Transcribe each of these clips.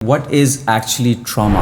What is actually trauma?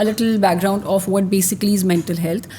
a little background of what basically is mental health.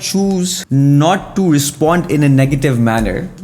choose not to respond in a negative manner,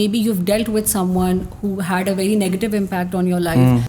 maybe you've dealt with someone who had a very negative impact on your life.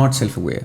not self-aware.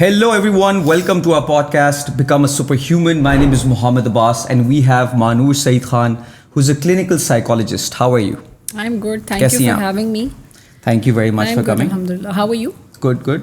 Hello everyone, welcome to our podcast Become a Superhuman. My name is Mohammed Abbas and we have Manur Saeed Khan, who's a clinical psychologist. How are you? I'm good. Thank you for having me. Thank you very much for coming. Alhamdulillah. How are you? Good.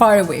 Far away.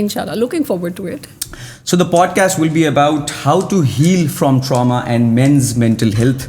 Inshallah. Looking forward to it. So the podcast will be about how to heal from trauma and men's mental health.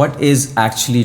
what is actually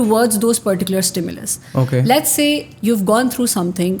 towards those particular stimulus. Okay. Let's say you've gone through something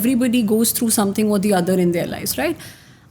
everybody goes through something or the other in their lives, right?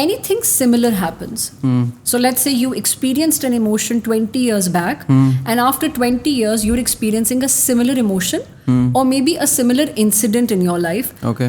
anything similar happens. So let's say you experienced an emotion 20 years back, and after 20 years you're experiencing a similar emotion or maybe a similar incident in your life. Okay.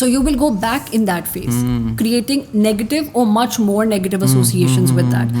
So you will go back in that phase, creating negative or much more negative associations with that.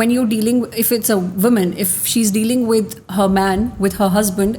when you're dealing, if it's a woman, if she's dealing with her man, with her husband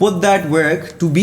put that work to be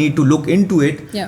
need to look into it,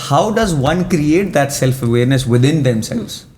how does one create that self awareness within themselves?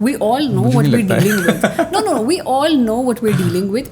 We all know what we're dealing with. No, we all know what we're dealing with.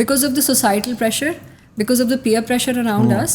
because of the societal pressure, because of the peer pressure around us.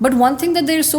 but one thing that they're so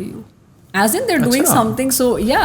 to you, as in they're doing something. So yeah,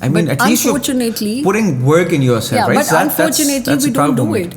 I mean, at least you're putting work in yourself, yeah, right? But unfortunately we don't do it.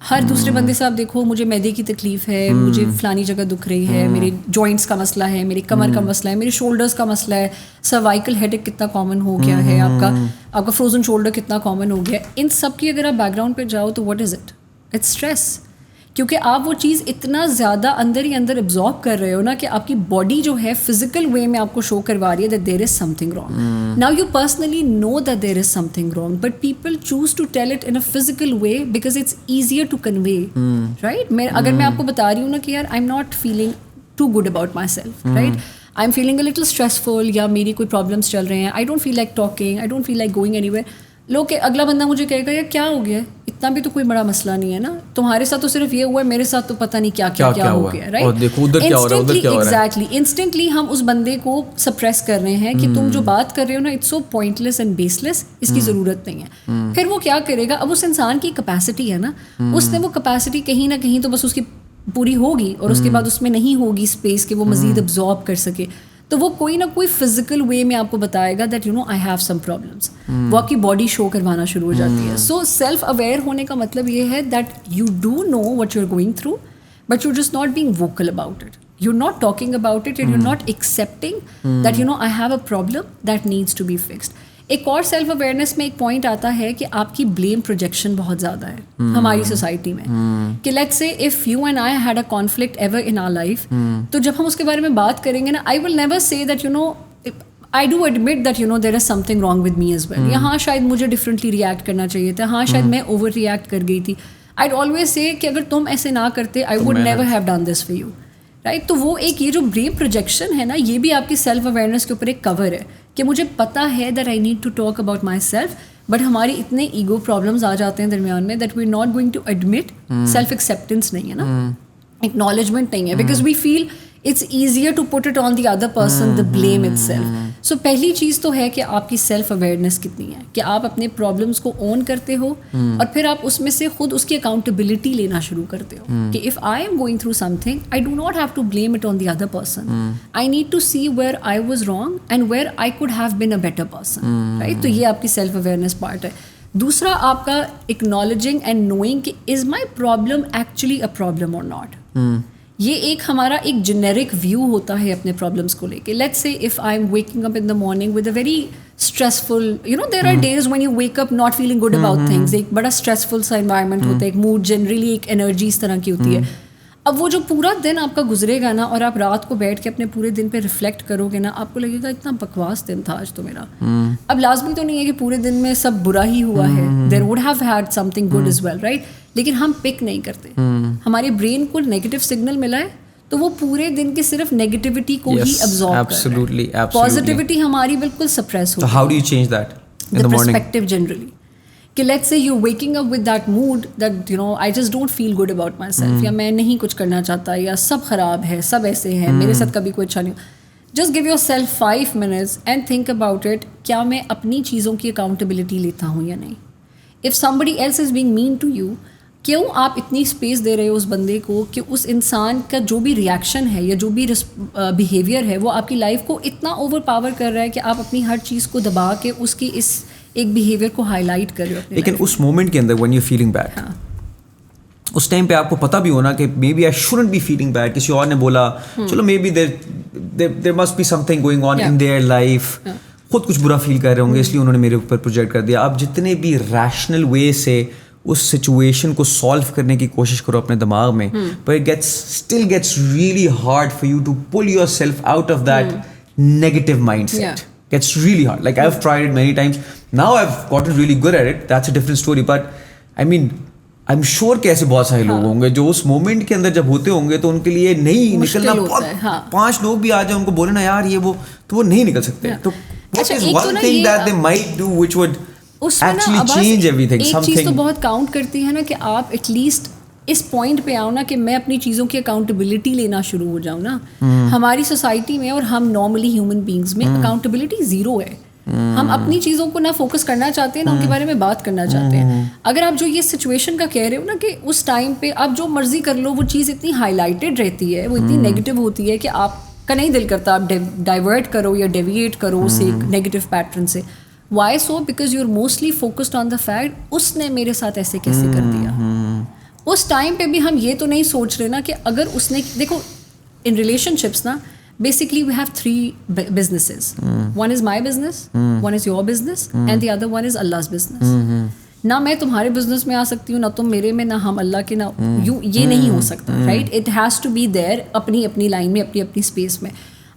ہر دوسرے بندے سے آپ دیکھو مجھے معدے کی تکلیف ہے, مجھے فلانی جگہ دکھ رہی ہے, میرے جوائنٹس کا مسئلہ ہے, میری کمر کا مسئلہ ہے, میرے شولڈرس کا مسئلہ ہے, سروائکل ہیڈ ایک کتنا کامن ہو گیا ہے, آپ کا فروزن شولڈر کتنا کامن ہو گیا. ان سب کی اگر آپ بیک گراؤنڈ پہ جاؤ تو what is it? It's stress. کیونکہ آپ وہ چیز اتنا زیادہ اندر ہی اندر ابزارب کر رہے ہو نا کہ آپ کی باڈی جو ہے فزیکل وے میں آپ کو شو کروا رہی ہے that there is something wrong. Now you personally know that there is something wrong, but people choose to tell it in a physical way because it's easier to convey, right. اگر میں آپ کو بتا رہی ہوں نا کہ یار I am not feeling too good about myself, right, I am feeling a little stressful, یا میری کوئی پرابلمس چل رہے ہیں, I don't feel like talking, I don't feel like going anywhere. لوگ اگلا بندہ مجھے کہے گا یار کیا ہو گیا ہے, اتنا بھی تو کوئی بڑا مسئلہ نہیں ہے نا, تمہارے ساتھ تو صرف یہ ہوا ہے, میرے ساتھ تو پتہ نہیں کیا کیا ہو گیا, رائٹ. ایگزیکٹلی انسٹنٹلی ہم اس بندے کو سپریس کر رہے ہیں کہ تم جو بات کر رہے ہو نا اٹس سو پوائنٹلیس اینڈ بیس لیس, اس کی ضرورت نہیں ہے. پھر وہ کیا کرے گا, اب اس انسان کی کیپیسٹی ہے نا, اس نے وہ کیپیسٹی کہیں نہ کہیں تو بس اس کی پوری ہوگی, اور اس کے بعد اس میں نہیں ہوگی اسپیس کہ وہ مزید ابزارب کر سکے, تو وہ کوئی نہ کوئی فزیکل وے میں آپ کو بتائے گا that you know I have some problems, وہ آپ کی باڈی شو کروانا شروع ہو جاتی ہے. سو سیلف اویئر ہونے کا مطلب یہ ہے that you do know what you are going through, but you just not being vocal about it, you are not talking about it, and you are not accepting that you know I have a problem that needs to be fixed. ایک اور self awareness میں ایک point آتا ہے کہ آپ کی blame projection بہت زیادہ ہے ہماری سوسائٹی میں, کہ let's say if you and I had a conflict ever in our life, تو جب ہم اس کے بارے میں بات کریں گے نا, I will never say that you know I do admit that you know there is something wrong with me as well, یا ہاں شاید مجھے ڈفرینٹلی ریئیکٹ کرنا چاہیے تھا, ہاں شاید میں اوور ریئیکٹ کر گئی تھی. آئی آلویز سے کہ اگر تم ایسے نہ کرتے I would never have done this for you, right. تو وہ ایک یہ جو بریم پروجیکشن ہے نا, یہ بھی آپ کی سیلف اویئرنیس کے اوپر ایک کور ہے کہ مجھے پتہ ہے that I need to talk about myself, but ہمارے اتنے ایگو پرابلمس آ جاتے ہیں درمیان میں that we are not going to admit. Self acceptance نہیں ہے نا, اکنالجمنٹ نہیں ہے, because we feel it's easier to put it on the other person the blame itself. So پہلی چیز تو ہے کہ آپ کی سیلف اویئرنیس کتنی ہے, کہ آپ اپنے پرابلمس کو اون کرتے ہو, اور پھر آپ اس میں سے خود اس کی اکاؤنٹیبلٹی لینا شروع کرتے ہو کہ if I am going through something I do not have to blame it on the other person, I need to see where I was wrong and where I could have been a better person, right. تو یہ آپ کی self awareness part ہے. دوسرا آپ کا acknowledging and knowing کہ is my problem actually a problem اور ناٹ. یہ ایک ہمارا ایک جنیرک ویو ہوتا ہے اپنے پرابلمس کو لے کے. Let's say if I am waking up in the morning with a very stressful, you know there are days when you wake up not feeling good about things, ایک بڑا stressful سا environment ہوتا ہے, ایک mood generally ایک energy اس طرح کی ہوتی ہے. اب وہ جو پورا دن آپ کا گزرے گا نا, اور آپ رات کو بیٹھ کے اپنے پورے دن پہ ریفلیکٹ کرو گے نا, آپ کو لگے گا اتنا بکواس دن تھا آج تو میرا. اب لازمی تو نہیں ہے کہ پورے دن میں سب برا ہی ہوا ہے, there would have had something good as well, right. لیکن ہم پک نہیں کرتے, ہمارے برین کو نیگیٹو سگنل ملا ہے تو وہ پورے دن کے صرف نیگیٹیوٹی کو ہی ابزارب کر رہا ہے, پازیٹیوٹی ہماری بالکل suppress who. So how do you change that in the morning? The perspective generally. کہ let's say you waking up with that mood that you know I just don't feel good about myself, یا میں نہیں کچھ کرنا چاہتا, یا سب خراب ہے, سب ایسے ہیں, میرے ساتھ کبھی کوئی اچھا نہیں. Just give your self 5 minutes and think about it, کیا میں اپنی چیزوں کی اکاؤنٹیبلٹی لیتا ہوں یا نہیں. If somebody else is being mean to you, کیوں آپ اتنی اسپیس دے رہے ہو اس بندے کو کہ اس انسان کا جو بھی ریئیکشن ہے یا جو بھی بیہیویئر ہے وہ آپ کی لائف کو اتنا اوور پاور کر رہا ہے کہ آپ اپنی ہر چیز کو دبا کے اس کی اس ایک بیہیویئر کو ہائی لائٹ کر رہے ہو. لیکن اس مومنٹ کے اندر وین یو فیلنگ بیڈ, اس ٹائم پہ آپ کو پتہ بھی ہونا کہ maybe I shouldn't be feeling bad, کسی اور نے بولا چلو maybe there must be something going on in their life, خود کچھ برا فیل کر رہے ہوں گے اس لیے انہوں نے میرے اوپر پروجیکٹ کر دیا. آپ جتنے بھی ریشنل وے سے اس سچویشن کو سالو کرنے کی کوشش کرو اپنے دماغ میں, but it still gets really hard for you to pull yourself out of that negative mindset. Gets really hard. Like I've tried it many times. Now I've gotten really good at it. That's a different story. But I mean, I'm sure کہ ایسے بہت سارے لوگ ہوں گے جو اس moment کے اندر جب ہوتے ہوں گے تو ان کے لیے نہیں نکلنا, بہت 5 لوگ بھی آ جائیں ان کو بولے نا یار یہ وہ, تو وہ نہیں نکل سکتے. تو what is one thing that they might do which would actually change everything? ایک چیز تو بہت کاؤنٹ کرتی ہے نا کہ آپ ایٹ لیسٹ اس پوائنٹ پہ آؤ نا کہ میں اپنی چیزوں کی اکاؤنٹیبلٹی لینا شروع ہو جاؤں نا. ہماری سوسائٹی میں اور ہم نارملی ہیومن بینگز میں اکاؤنٹیبلٹی زیرو ہے. ہم اپنی چیزوں کو نہ فوکس کرنا چاہتے ہیں نہ ان کے بارے میں بات کرنا چاہتے ہیں. اگر آپ جو یہ سچویشن کا کہہ رہے ہو نا کہ اس ٹائم پہ آپ جو مرضی کر لو, وہ چیز اتنی ہائی لائٹڈ رہتی ہے, وہ اتنی نیگیٹو ہوتی ہے کہ آپ کا نہیں دل کرتا آپ ڈائیورٹ کرو یا ڈیویٹ کرو اس ایک نیگیٹو پیٹرن سے. Why so? Because you are mostly focused on the fact اس نے میرے ساتھ ایسے کیسے کر دیا, اس ٹائم پہ بھی ہم یہ تو نہیں سوچ رہے نا کہ اگر اس نے دیکھو ان ریلیشن شپس نا basically we have 3 businesses. One is my business, one is your business, and the other one is Allah's business. نہ میں تمہارے بزنس میں آ سکتی ہوں، نہ تم میرے میں، نہ ہم اللہ کے، نہ یوں، یہ نہیں ہو سکتا، right? It has to be there اپنی اپنی لائن میں، اپنی اپنی اسپیس میں.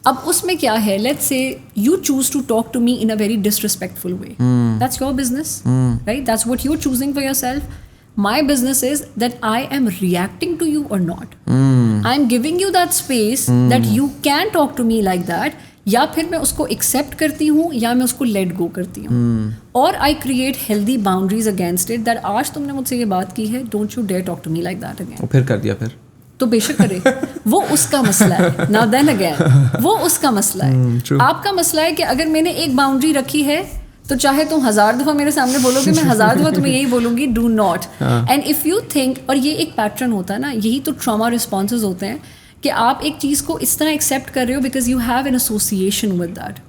اب اس میں کیا ہے، let's say you choose to talk to me in a very disrespectful way, that's your business, right? That's what you are choosing for yourself. My business is that I am reacting to you or not. I am giving you that space that you can talk to me like that. یا پھر میں اس کو accept کرتی ہوں یا میں اس کو let go کرتی ہوں. اور I create healthy boundaries against it, that آج تم نے مجھ سے یہ بات کی ہے، don't you dare talk to me like that again. پھر کر دیا پھر تو بے شک کرے، وہ اس کا مسئلہ ہے. نا دین اگین وہ اس کا مسئلہ ہے. آپ کا مسئلہ ہے کہ اگر میں نے ایک باؤنڈری رکھی ہے تو چاہے تم 1000 دفعہ میرے سامنے بولو گے، میں 1000 دفعہ تمہیں یہی بولوں گی، do not. And if you think, اور یہ ایک پیٹرن ہوتا ہے نا، یہی تو ٹراما رسپانسز ہوتے ہیں کہ آپ ایک چیز کو اس طرح ایکسیپٹ کر رہے ہو because you have an association with that.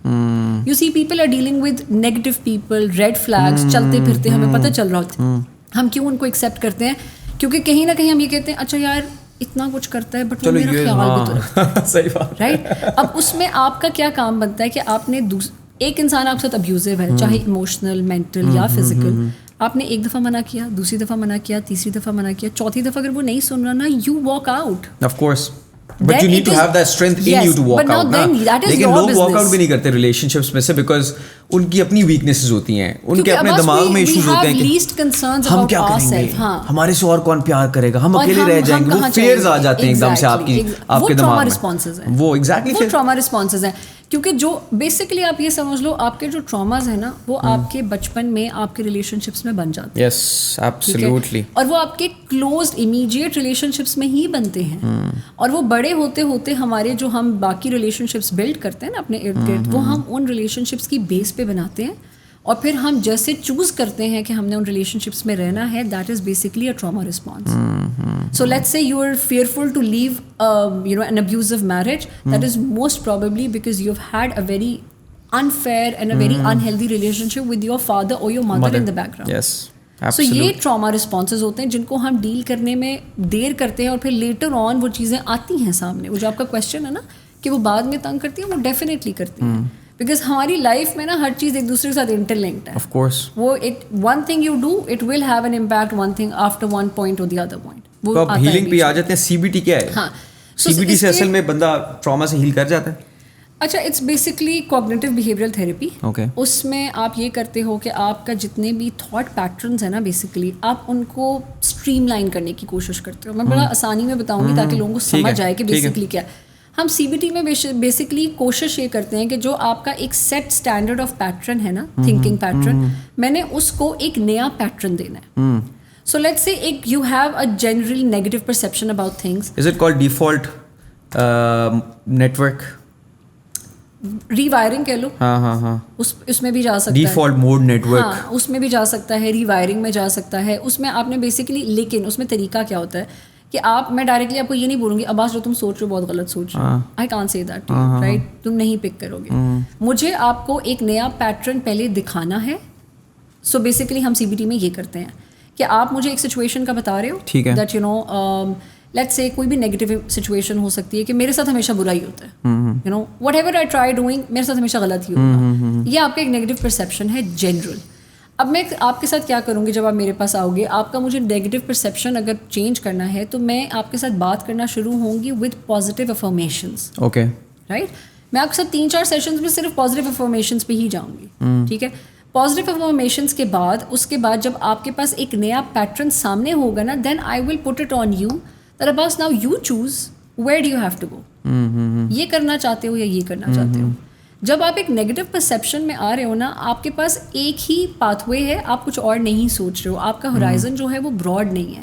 You see people are dealing with negative people, red flags چلتے پھرتے ہمیں پتہ چل رہا ہوتا ہے. ہم کیوں ان کو ایکسیپٹ کرتے ہیں؟ کیونکہ کہیں نہ کہیں ہم یہ کہتے ہیں اچھا یار اتنا کچھ کرتا ہے بٹ وہ میرا خیال بھی تو رکھتا ہے. صحیح بات، رائٹ؟ اب اس میں آپ کا کیا کام بنتا ہے کہ آپ نے ایک انسان آپ کے ساتھ ابیوزو ہے، چاہے ایموشنل، مینٹل یا فزیکل، آپ نے ایک دفعہ منع کیا، دوسری دفعہ منع کیا، تیسری دفعہ منع کیا، چوتھی دفعہ اگر وہ نہیں سن رہا نا، you walk out. Of course, but you need to have that strength in you to walk out. لیکن لوگ واک آؤٹ بھی نہیں کرتے ریلیشن شپس میں سے بیکاز ان کی اپنی ویکنیسز ہوتی ہیں، ان کے اپنے دماغ میں ایشوز ہوتے ہیں کہ ہم کیا کریں گے، ہمارے سے اور کون پیار کرے گا، ہم اکیلے رہ جائیں گے. وہ فیئرز آ جاتے ہیں ایک دم سے آپ کے دماغ میں. وہ ایگزیکٹلی ٹراما رسپانسز ہیں. کیونکہ جو بیسکلی آپ یہ سمجھ لو آپ کے جو ٹراماز ہیں نا وہ آپ کے بچپن میں آپ کے ریلیشن شپس میں بن جاتے ہیں. یس ایبسلیوٹلی. اور وہ آپ کے کلوزڈ امیڈیٹ ریلیشن شپس میں ہی بنتے ہیں. اور وہ بڑے ہوتے ہوتے ہمارے جو ہم باقی ریلیشن شپس بلڈ کرتے ہیں نا اپنے ارد گرد، وہ ہم ان ریلیشن شپس کی بیس پہ بناتے ہیں. اور پھر ہم جیسے چوز کرتے ہیں کہ ہم نے ان ریلیشن شپس میں رہنا ہے، that is basically a trauma response. So let's say you are fearful to leave an abusive marriage, that is most probably because you've had a very unfair and a very unhealthy relationship with your father or your mother in the background. Yes, so یہ trauma responses ہوتے ہیں جن کو ہم deal کرنے میں دیر کرتے ہیں اور پھر لیٹر آن وہ چیزیں آتی ہیں سامنے. وہ جو آپ کا کویشچن ہے نا کہ وہ بعد میں تنگ کرتی ہیں، وہ ڈیفینیٹلی کرتی ہیں بیکاز ہماری لائف میں نا ہر چیز ایک دوسرے کے ساتھ انٹر لنکڈ ہے. آف کورس وہ one thing you do it will have an impact one thing after one point اور دی ادر پوائنٹ. وہ اب ہیلنگ پہ آ جاتے ہیں. سی بی ٹی کیا ہے؟ ہاں، سی بی ٹی سے اصل میں بندہ ٹراما سے ہیل کر جاتا ہے. اچھا، it's basically cognitive behavioural therapy. Okay. اس میں آپ یہ کرتے ہو کہ آپ کا جتنے بھی تھاٹ پیٹرنز ہیں نا بیسکلی آپ ان کو اسٹریم لائن کرنے کی کوشش کرتے ہو. میں بڑا آسانی میں بتاؤں گی تاکہ لوگوں کو سمجھ آئے کہ بیسکلی کیا. ہم سی بی ٹی میں بیسکلی کوشش یہ کرتے ہیں کہ جو آپ کا ایک سیٹ اسٹینڈرڈ آف پیٹرن ہے نا، تھنکنگ پیٹرن، میں نے اس کو ایک نیا پیٹرن دینا ہے. So let's say you have a generally negative perception about things. Is it called default network? ریوائرنگ کہہ لو. ہاں اس میں بھی جا سکتا ہے. Default mode network. ہاں، اس میں بھی جا سکتا ہے، ریوائرنگ میں جا سکتا ہے. اس میں آپ نے بیسکلی، لیکن اس میں طریقہ کیا ہوتا ہے کہ میں ڈائریکٹلی آپ کو یہ نہیں بولوں گی عباس جو تم سوچ رہے ہو بہت غلط سوچ رہے ہو. I can't say that, right? تم نہیں پک کرو گے. مجھے آپ کو ایک نیا پیٹرن پہلے دکھانا ہے. سو بیسکلی ہم سی بی ٹی میں یہ کرتے ہیں کہ آپ مجھے ایک سچویشن کا بتا رہے ہو، that you know let's say کوئی بھی نیگیٹو سچویشن ہو سکتی ہے کہ میرے ساتھ ہمیشہ برا ہی ہوتا ہے، you know whatever I try doing میرے ساتھ ہمیشہ غلط ہی ہوگا. یہ آپ کا ایک نیگیٹو پرسیپشن ہے جنرل. اب میں آپ کے ساتھ کیا کروں گی جب آپ میرے پاس آؤ گے، آپ کا مجھے نیگیٹو پرسیپشن اگر چینج کرنا ہے تو میں آپ کے ساتھ بات کرنا شروع ہوں گی with positive affirmations. Okay, right? میں آپ کے ساتھ 3-4 سیشنز میں صرف پازیٹیو افرمیشنس پہ ہی جاؤں گی. ٹھیک ہے؟ پازیٹیو افرمیشنس کے بعد اس کے بعد جب آپ کے پاس ایک نیا پیٹرن سامنے ہوگا نا، then I will put it on you that Abbas now you choose where do you have to go. یہ کرنا چاہتے ہو یا یہ کرنا چاہتے ہو. جب آپ ایک نیگیٹو پرسیپشن میں آ رہے ہو نا، آپ کے پاس ایک ہی پاتھ وے ہے، آپ کچھ اور نہیں سوچ رہے ہو. آپ کا ہورائزن جو ہے وہ براڈ نہیں ہے.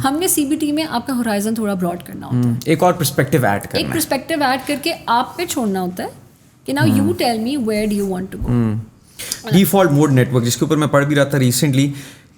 ہم نے سی بی ٹی میں آپ کا ہورائزن تھوڑا براڈ کرنا ہوتا ہے، ایک اور پرسپیکٹیو ایڈ کرنا ہے. ایک پرسپیکٹیو ایڈ کر کے آپ پہ چھوڑنا ہوتا ہے کہ now you tell me where do you want to go. Default mode network, جس کے اوپر میں پڑھ بھی رہا تھا ریسنٹلی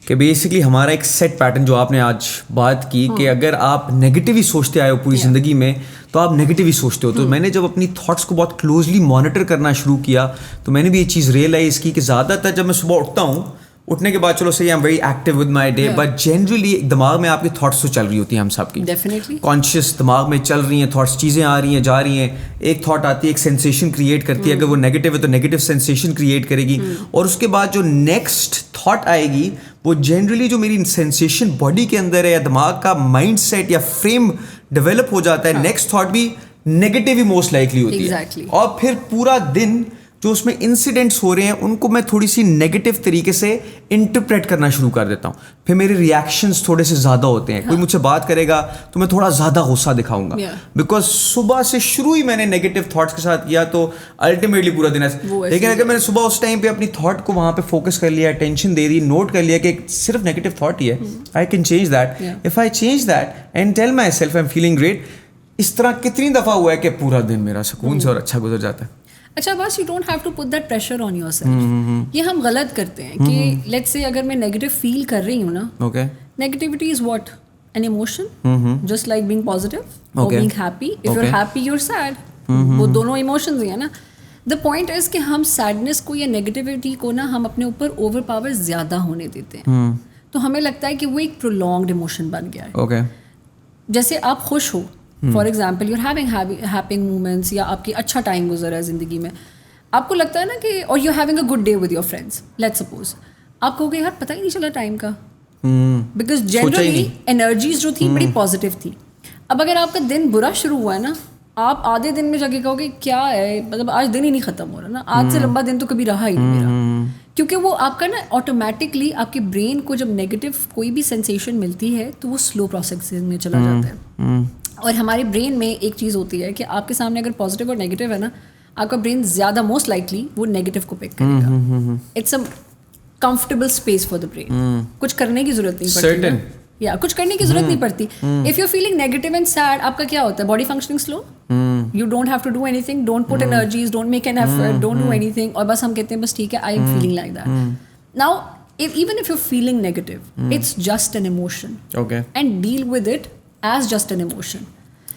کہ بیسکلی ہمارا ایک سیٹ پیٹرن جو آپ نے آج بات کی کہ اگر آپ نیگیٹو ہی سوچتے آئے ہو پوری زندگی میں تو آپ نیگیٹو ہی سوچتے ہو. تو میں نے جب اپنی تھاٹس کو بہت کلوزلی مانیٹر کرنا شروع کیا تو میں نے بھی یہ چیز ریئلائز کی کہ زیادہ تر جب میں صبح اٹھتا ہوں اٹھنے کے بعد چلو صحیح am very active with my day, but generally دماغ میں آپ کی تھاٹس تو چل رہی ہوتی ہیں ہم سب کی, ڈیفینیٹلی کانشیس دماغ میں چل رہی ہیں تھاٹس, چیزیں آ رہی ہیں جا رہی ہیں, ایک تھاٹ آتی ہے ایک سینسیشن کریٹ کرتی ہے, اگر وہ نیگیٹو ہے تو نیگیٹو سینسیشن کریٹ کرے گی, اور اس کے بعد جو نیکسٹ تھاٹ آئے گی وہ جنرلی جو میری سینسیشن باڈی کے اندر ہے یا دماغ کا مائنڈ سیٹ یا فریم ڈیولپ ہو جاتا ہے, نیکسٹ تھاٹ بھی نیگیٹو ہی موسٹ لائکلی ہوتی ہے, اور پھر پورا دن جو اس میں انسیڈنٹس ہو رہے ہیں ان کو میں تھوڑی سی نیگیٹو طریقے سے انٹرپریٹ کرنا شروع کر دیتا ہوں, پھر میرے ریئیکشنز تھوڑے سے زیادہ ہوتے ہیں, کوئی مجھ سے بات کرے گا تو میں تھوڑا زیادہ غصہ دکھاؤں گا, بیکاز صبح سے شروع ہی میں نے نیگیٹو تھاٹس کے ساتھ کیا تو الٹیمیٹلی پورا دن ایسا. لیکن اگر میں نے صبح اس ٹائم پہ اپنی تھاٹ کو وہاں پہ فوکس کر لیا, اٹینشن دے دی, نوٹ کر لیا کہ صرف نیگیٹو تھاٹ ہی ہے, I can change that, if I change that and tell myself I am feeling great. اس طرح کتنی دفعہ ہوا ہے کہ پورا دن میرا سکون سے اور اچھا گزر جاتا ہے. اچھا بس you don't have to put that pressure on yourself. یہ ہم غلط کرتے ہیں کہ لیٹس سے اگر میں نیگیٹو فیل کر رہی ہوں نا, okay, negativity is what, an emotion, just like being positive اور being happy. If you are happy you are sad, وہ دونوں ایموشنز ہی ہیں نا. دا پوائنٹ از کہ ہم سیڈنس کو یا نیگیٹیوٹی کو نا ہم اپنے اوپر اوور پاور زیادہ ہونے دیتے ہیں, تو ہمیں لگتا ہے کہ وہ ایک پرولونگڈ ایموشن بن گیا ہے. اوکے, جیسے آپ خوش ہو, for example you are having happening moments, یا آپ کی اچھا ٹائم گزرا ہے زندگی میں, آپ کو لگتا ہے نا کہ, اور you having a good day with your friends, let's suppose, آپ کہو گے یار پتہ ہی نہیں چلا ٹائم کا, بیکاز جنرلی انرجیز جو تھی بڑی پازیٹیو تھی. اب اگر آپ کا دن برا شروع ہوا ہے نا, آپ آدھے دن میں جا کے کہو گے کیا ہے, مطلب آج دن ہی نہیں ختم ہو رہا نا, آج سے لمبا دن تو کبھی رہا ہی نہیں میرا, کیونکہ وہ آپ کا نا آٹومیٹکلی آپ کے برین کو جب نیگیٹو کوئی بھی سینسیشن ملتی ہے تو وہ سلو پروسیسنگ میں چلا جاتا ہے. اور ہمارے برین میں ایک چیز ہوتی ہے کہ آپ کے سامنے اگر پازیٹیو اور نیگیٹو ہے نا, آپ کا برین زیادہ موسٹ لائکلی وہ نیگیٹو کو پک کرے گا. It's a comfortable space for the brain, کچھ کرنے کی ضرورت نہیں پڑتی, یا کچھ کرنے کی ضرورت نہیں پڑتی. If you feeling negative and sad, آپ کا کیا ہوتا ہے, body functioning slow, you don't have to do anything, don't put energies, don't make an effort, don't do anything, اور بس ہم کہتے ہیں بس ٹھیک ہے I am feeling like that. Now even if you feeling negative, it's just an emotion, and deal with it as just an emotion.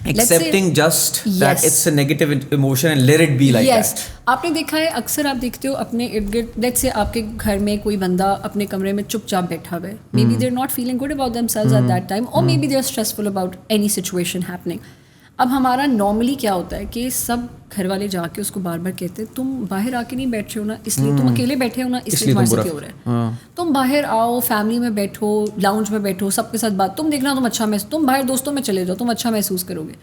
Accepting just that it's a negative emotion and let it be like that. آپ نے دیکھا ہے اکثر, آپ دیکھتے ہو اپنے ارد گرد, لیٹس سے آپ کے گھر میں کوئی بندہ اپنے کمرے میں چپ چاپ بیٹھا ہوا ہے, maybe they are not feeling good about themselves at that time, اور maybe they are stressful about any situation happening. اب ہمارا نارملی کیا ہوتا ہے کہ سب گھر والے جا کے اس کو بار بار کہتے ہیں تم باہر آ کے نہیں بیٹھ رہے ہو نا, اس لیے تم اکیلے بیٹھے ہو نا, اس لیے تمہارے سے کیوں ہو رہا ہے, تم باہر آؤ, فیملی میں بیٹھو, لاؤنج میں بیٹھو, سب کے ساتھ بات, تم دیکھنا تم اچھا تم باہر دوستوں میں چلے جاؤ, تم اچھا محسوس کرو گے.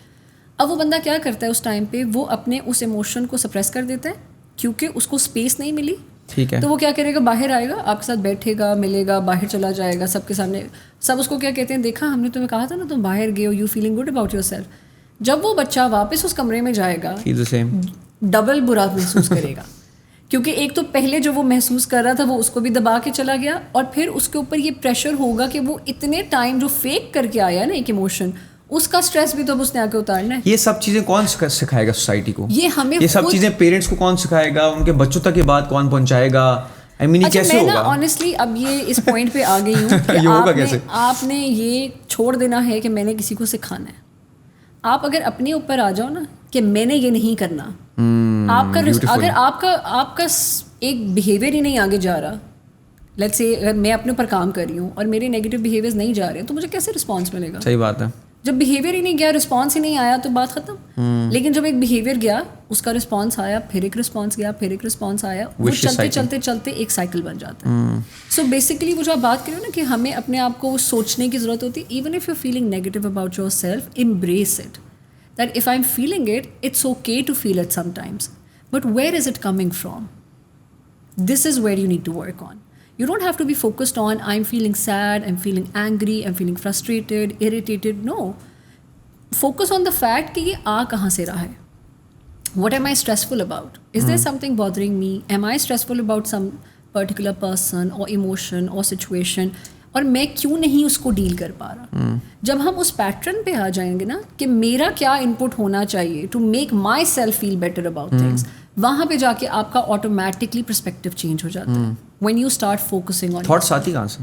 اب وہ بندہ کیا کرتا ہے اس ٹائم پہ, وہ اپنے اس ایموشن کو سپریس کر دیتا ہے کیونکہ اس کو اسپیس نہیں ملی. ٹھیک ہے, تو وہ کیا کرے گا, باہر آئے گا, آپ کے ساتھ بیٹھے گا, ملے گا, باہر چلا جائے گا, سب کے سامنے سب اس کو کیا کہتے ہیں, دیکھا ہم نے تمہیں کہا تھا نا تم باہر گئے ہو, you feeling good about yourself. جب وہ بچہ واپس اس کمرے میں جائے گا, ڈبل برا محسوس کرے گا, کیونکہ ایک تو پہلے جو وہ محسوس کر رہا تھا وہ اس کو بھی دبا کے چلا گیا, اور پھر اس کے اوپر یہ پریشر ہوگا کہ وہ اتنے ٹائم جو فیک کر کے آیا نا ایک ایموشن, اس کا اسٹریس بھی تو اب اس نے آ کے اتارنا ہے. یہ سب چیزیں کون سکھائے گا سوسائٹی کو, یہ ہمیں, یہ سب چیزیں پیرنٹس کو کون سکھائے گا, ان کے بچوں تک یہ بات کون پہنچائے گا, کیسے ہوگا؟ آنیسٹلی اب یہ اس پوائنٹ پہ آ گئی ہوں کہ آپ نے یہ چھوڑ دینا ہے کہ میں نے کسی کو سکھانا ہے. آپ اگر اپنے اوپر آ جاؤ نا کہ میں نے یہ نہیں کرنا, آپ کا اگر آپ کا ایک بیہیویئر ہی نہیں آگے جا رہا, لیٹس سے اگر میں اپنے اوپر کام کر رہی ہوں اور میرے نیگیٹو بیہیویئرز نہیں جا رہے ہیں تو مجھے کیسے رسپانس ملے گا؟ صحیح بات ہے. جب بیہیویئر ہی نہیں گیا, رسپانس ہی نہیں آیا تو بات ختم. لیکن جب ایک بیہیویئر گیا, اس کا رسپانس آیا, پھر ایک رسپانس گیا, پھر ایک رسپانس آیا, وہ چلتے چلتے چلتے ایک سائیکل بن جاتا ہے. سو بیسیکلی وہ جو آپ بات کریں نا کہ ہمیں اپنے آپ کو سوچنے کی ضرورت ہوتی ہے. Even if you feeling negative about yourself, embrace it, that if I am feeling it, it's okay to feel it sometimes, but where is it coming from, this is where you need to work on. You don't have to be focused on I'm feeling sad, I'm feeling angry, I'm feeling frustrated, irritated. No. Focus on the fact کہ یہ آ کہاں سے رہا ہے. What am I stressful about? Is there something bothering me? Am I stressful about some particular person or emotion or situation? اور میں کیوں نہیں اس کو ڈیل کر پا رہا. جب ہم اس پیٹرن پہ آ جائیں گے نا کہ میرا کیا انپٹ ہونا چاہیے to make myself feel better about things, وہاں پہ جا کے آپ کا آٹومیٹکلی پرسپیکٹو چینج ہو جاتا ہے. When you start focusing on thoughts آتی کہاں سے,